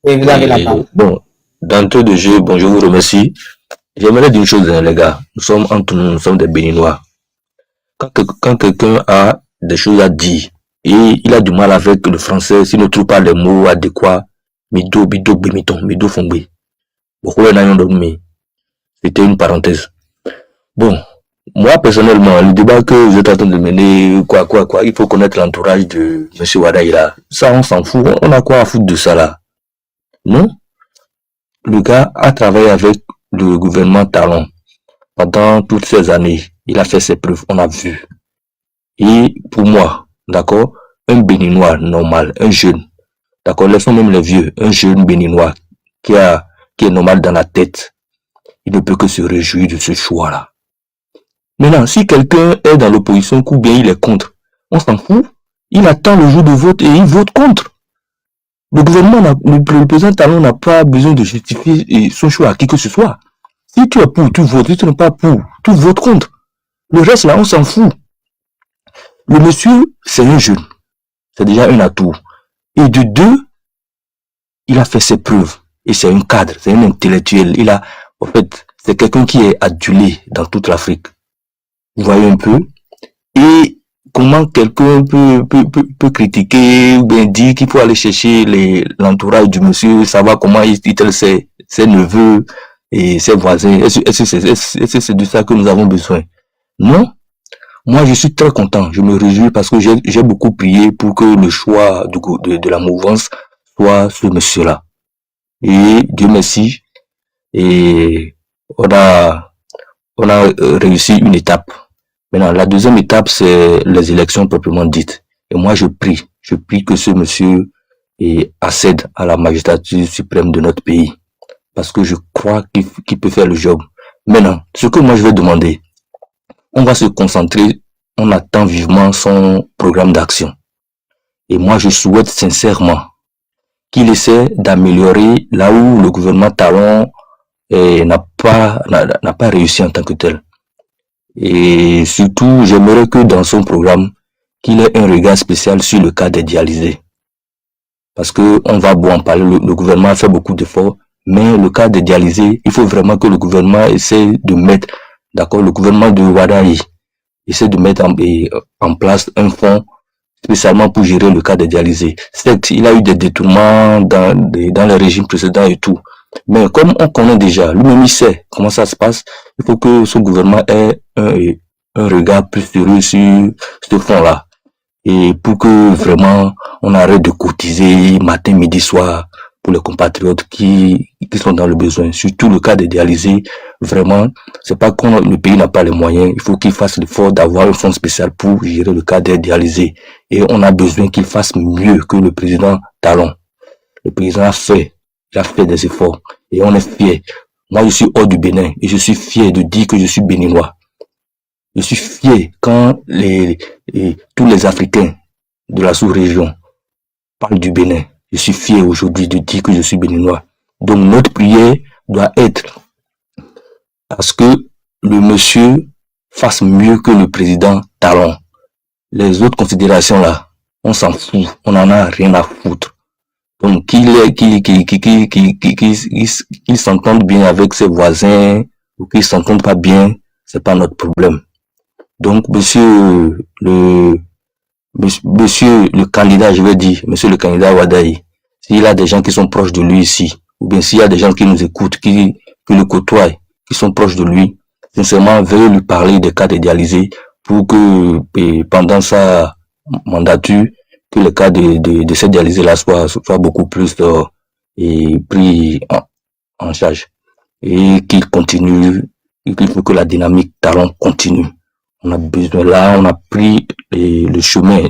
Oui, vous avez la parole. Bon, d'entrée de jeu, bon, je vous remercie. J'aimerais dire une chose, hein, les gars. Nous sommes entre nous, nous sommes des Béninois. Quand quelqu'un a des choses à dire et il a du mal avec le français, s'il ne trouve pas les mots adéquats, mido fongbe. C'était une parenthèse. Bon, moi personnellement, le débat que vous êtes en train de mener, quoi, il faut connaître l'entourage de M. Wadaïla. Ça, on s'en fout. On a quoi à foutre de ça là? Non? Le gars a travaillé avec le gouvernement Talon pendant toutes ces années. Il a fait ses preuves, on a vu. Et pour moi, d'accord, un Béninois normal, un jeune, d'accord, laissons même les vieux, un jeune Béninois qui est normal dans la tête, il ne peut que se réjouir de ce choix-là. Maintenant, si quelqu'un est dans l'opposition ou bien il est contre, on s'en fout. Il attend le jour de vote et il vote contre. Le gouvernement, le président Talon n'a pas besoin de justifier son choix à qui que ce soit. Si tu es pour, tu votes. Si tu n'es pas pour, tu votes contre. Le reste là, on s'en fout. Le monsieur, c'est un jeune. C'est déjà un atout. Et de deux, il a fait ses preuves. Et c'est un cadre, c'est un intellectuel. En fait, c'est quelqu'un qui est adulé dans toute l'Afrique. Vous voyez un peu. Et comment quelqu'un peut critiquer ou bien dire qu'il faut aller chercher l'entourage du monsieur, savoir comment il titre ses neveux et ses voisins. Est-ce que c'est de ça que nous avons besoin? Non. Moi, je suis très content. Je me réjouis parce que j'ai beaucoup prié pour que le choix de la mouvance soit ce monsieur-là. Et Dieu merci. Et on a réussi une étape. Maintenant, la deuxième étape, c'est les élections proprement dites. Et moi, je prie que ce monsieur accède à la magistrature suprême de notre pays. Parce que je crois qu'il peut faire le job. Maintenant, ce que moi je vais demander, on va se concentrer, on attend vivement son programme d'action. Et moi, je souhaite sincèrement qu'il essaie d'améliorer là où le gouvernement Talon n'a pas réussi en tant que tel. Et surtout, j'aimerais que dans son programme, qu'il ait un regard spécial sur le cas des dialysés. Parce que on va en parler, le gouvernement a fait beaucoup d'efforts, mais le cas des dialysés, il faut vraiment que le gouvernement essaie de mettre, d'accord, le gouvernement de Wadaï essaie de mettre en place un fonds spécialement pour gérer le cas des dialysés. Certes, il a eu des détournements dans les régimes précédents et tout. Mais comme on connaît déjà, lui-même il sait comment ça se passe, il faut que son gouvernement ait un regard plus sérieux sur ce fonds-là. Et pour que vraiment on arrête de cotiser matin, midi, soir pour les compatriotes qui sont dans le besoin. Surtout le cas des dialysés, vraiment, c'est pas que le pays n'a pas les moyens, il faut qu'il fasse l'effort d'avoir un fonds spécial pour gérer le cas des dialysés. Et on a besoin qu'il fasse mieux que le président Talon. Le président il a fait des efforts et on est fiers. Moi, je suis hors du Bénin et je suis fier de dire que je suis béninois. Je suis fier quand tous les Africains de la sous-région parlent du Bénin. Je suis fier aujourd'hui de dire que je suis béninois. Donc notre prière doit être à ce que le monsieur fasse mieux que le président Talon. Les autres considérations là, on s'en fout, on en a rien à foutre. Donc, qu'il s'entende bien avec ses voisins ou qu'il s'entende pas bien, c'est pas notre problème. Donc, monsieur le candidat, je vais dire, monsieur le candidat Wadaï, s'il a des gens qui sont proches de lui ici, ou bien s'il y a des gens qui nous écoutent, qui le côtoient, qui sont proches de lui, sincèrement, veuillez lui parler des cas dialysés pour que pendant sa mandature, que le cas de cette dialysée-là soit beaucoup plus pris en charge. Et qu'il continue, il faut que la dynamique talent continue. On a besoin, là, on a pris le chemin,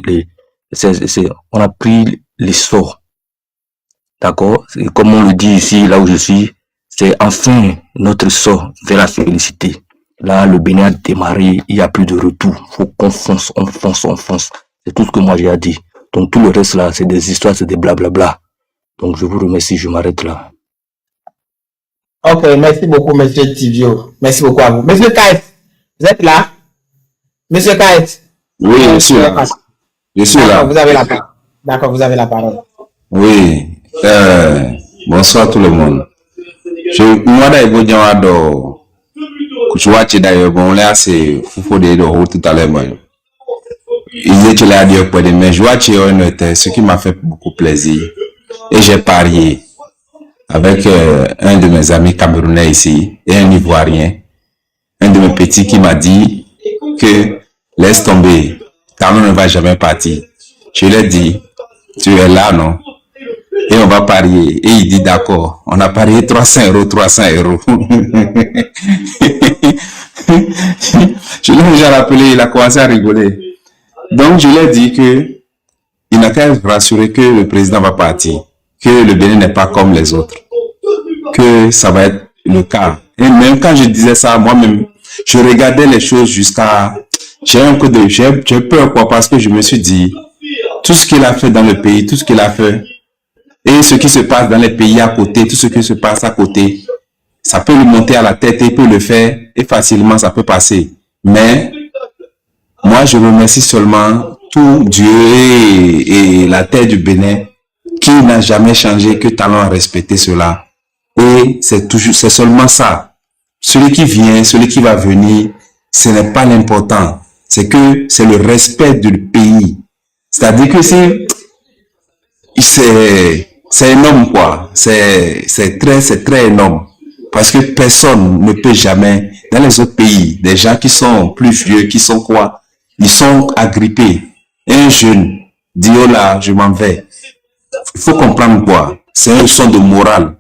on a pris l'essor. D'accord? Et comme on le dit ici, là où je suis, c'est enfin notre sort vers la félicité. Là, le Bénin a démarré, il n'y a plus de retour. Faut qu'on fonce, on fonce. C'est tout ce que moi j'ai à dire. Donc tout le reste là, c'est des histoires, c'est des blablabla. Donc je vous remercie, je m'arrête là. Ok, merci beaucoup, monsieur Tivio. Merci beaucoup à vous. Monsieur Kaït, vous êtes là? Monsieur Kaït. Oui, je suis là. Je suis là. Vous avez la parole. D'accord, vous avez la parole. Oui. Bonsoir tout le monde. Moi d'ailleurs, d'ailleurs, bon là c'est faut de tout à l'heure. Il est là dire pour des mais ce qui m'a fait beaucoup plaisir et j'ai parié avec un de mes amis camerounais ici et un Ivoirien, un de mes petits qui m'a dit que laisse tomber, Cameroun ne va jamais partir. Je lui ai dit, tu es là non? Et on va parier. Et il dit d'accord. On a parié 300 €. Je l'ai déjà rappelé, il a commencé à rigoler. Donc je lui ai dit que il n'a qu'à se rassurer que le président va partir, que le Bénin n'est pas comme les autres, que ça va être le cas. Et même quand je disais ça, moi-même, je regardais les choses jusqu'à... J'ai peur quoi, parce que je me suis dit, tout ce qu'il a fait dans le pays, tout ce qu'il a fait, et ce qui se passe dans les pays à côté, tout ce qui se passe à côté, ça peut lui monter à la tête et il peut le faire et facilement ça peut passer. Mais moi je remercie seulement tout Dieu et la terre du Bénin qui n'a jamais changé, que talent à respecter cela. Et c'est seulement ça. Celui qui vient, celui qui va venir, ce n'est pas l'important. C'est que c'est le respect du pays. C'est-à-dire que c'est énorme quoi, c'est très énorme parce que personne ne peut jamais dans les autres pays, des gens qui sont plus vieux, qui sont quoi, ils sont agrippés. Un jeune dit oh là je m'en vais, il faut comprendre quoi, c'est une leçon de morale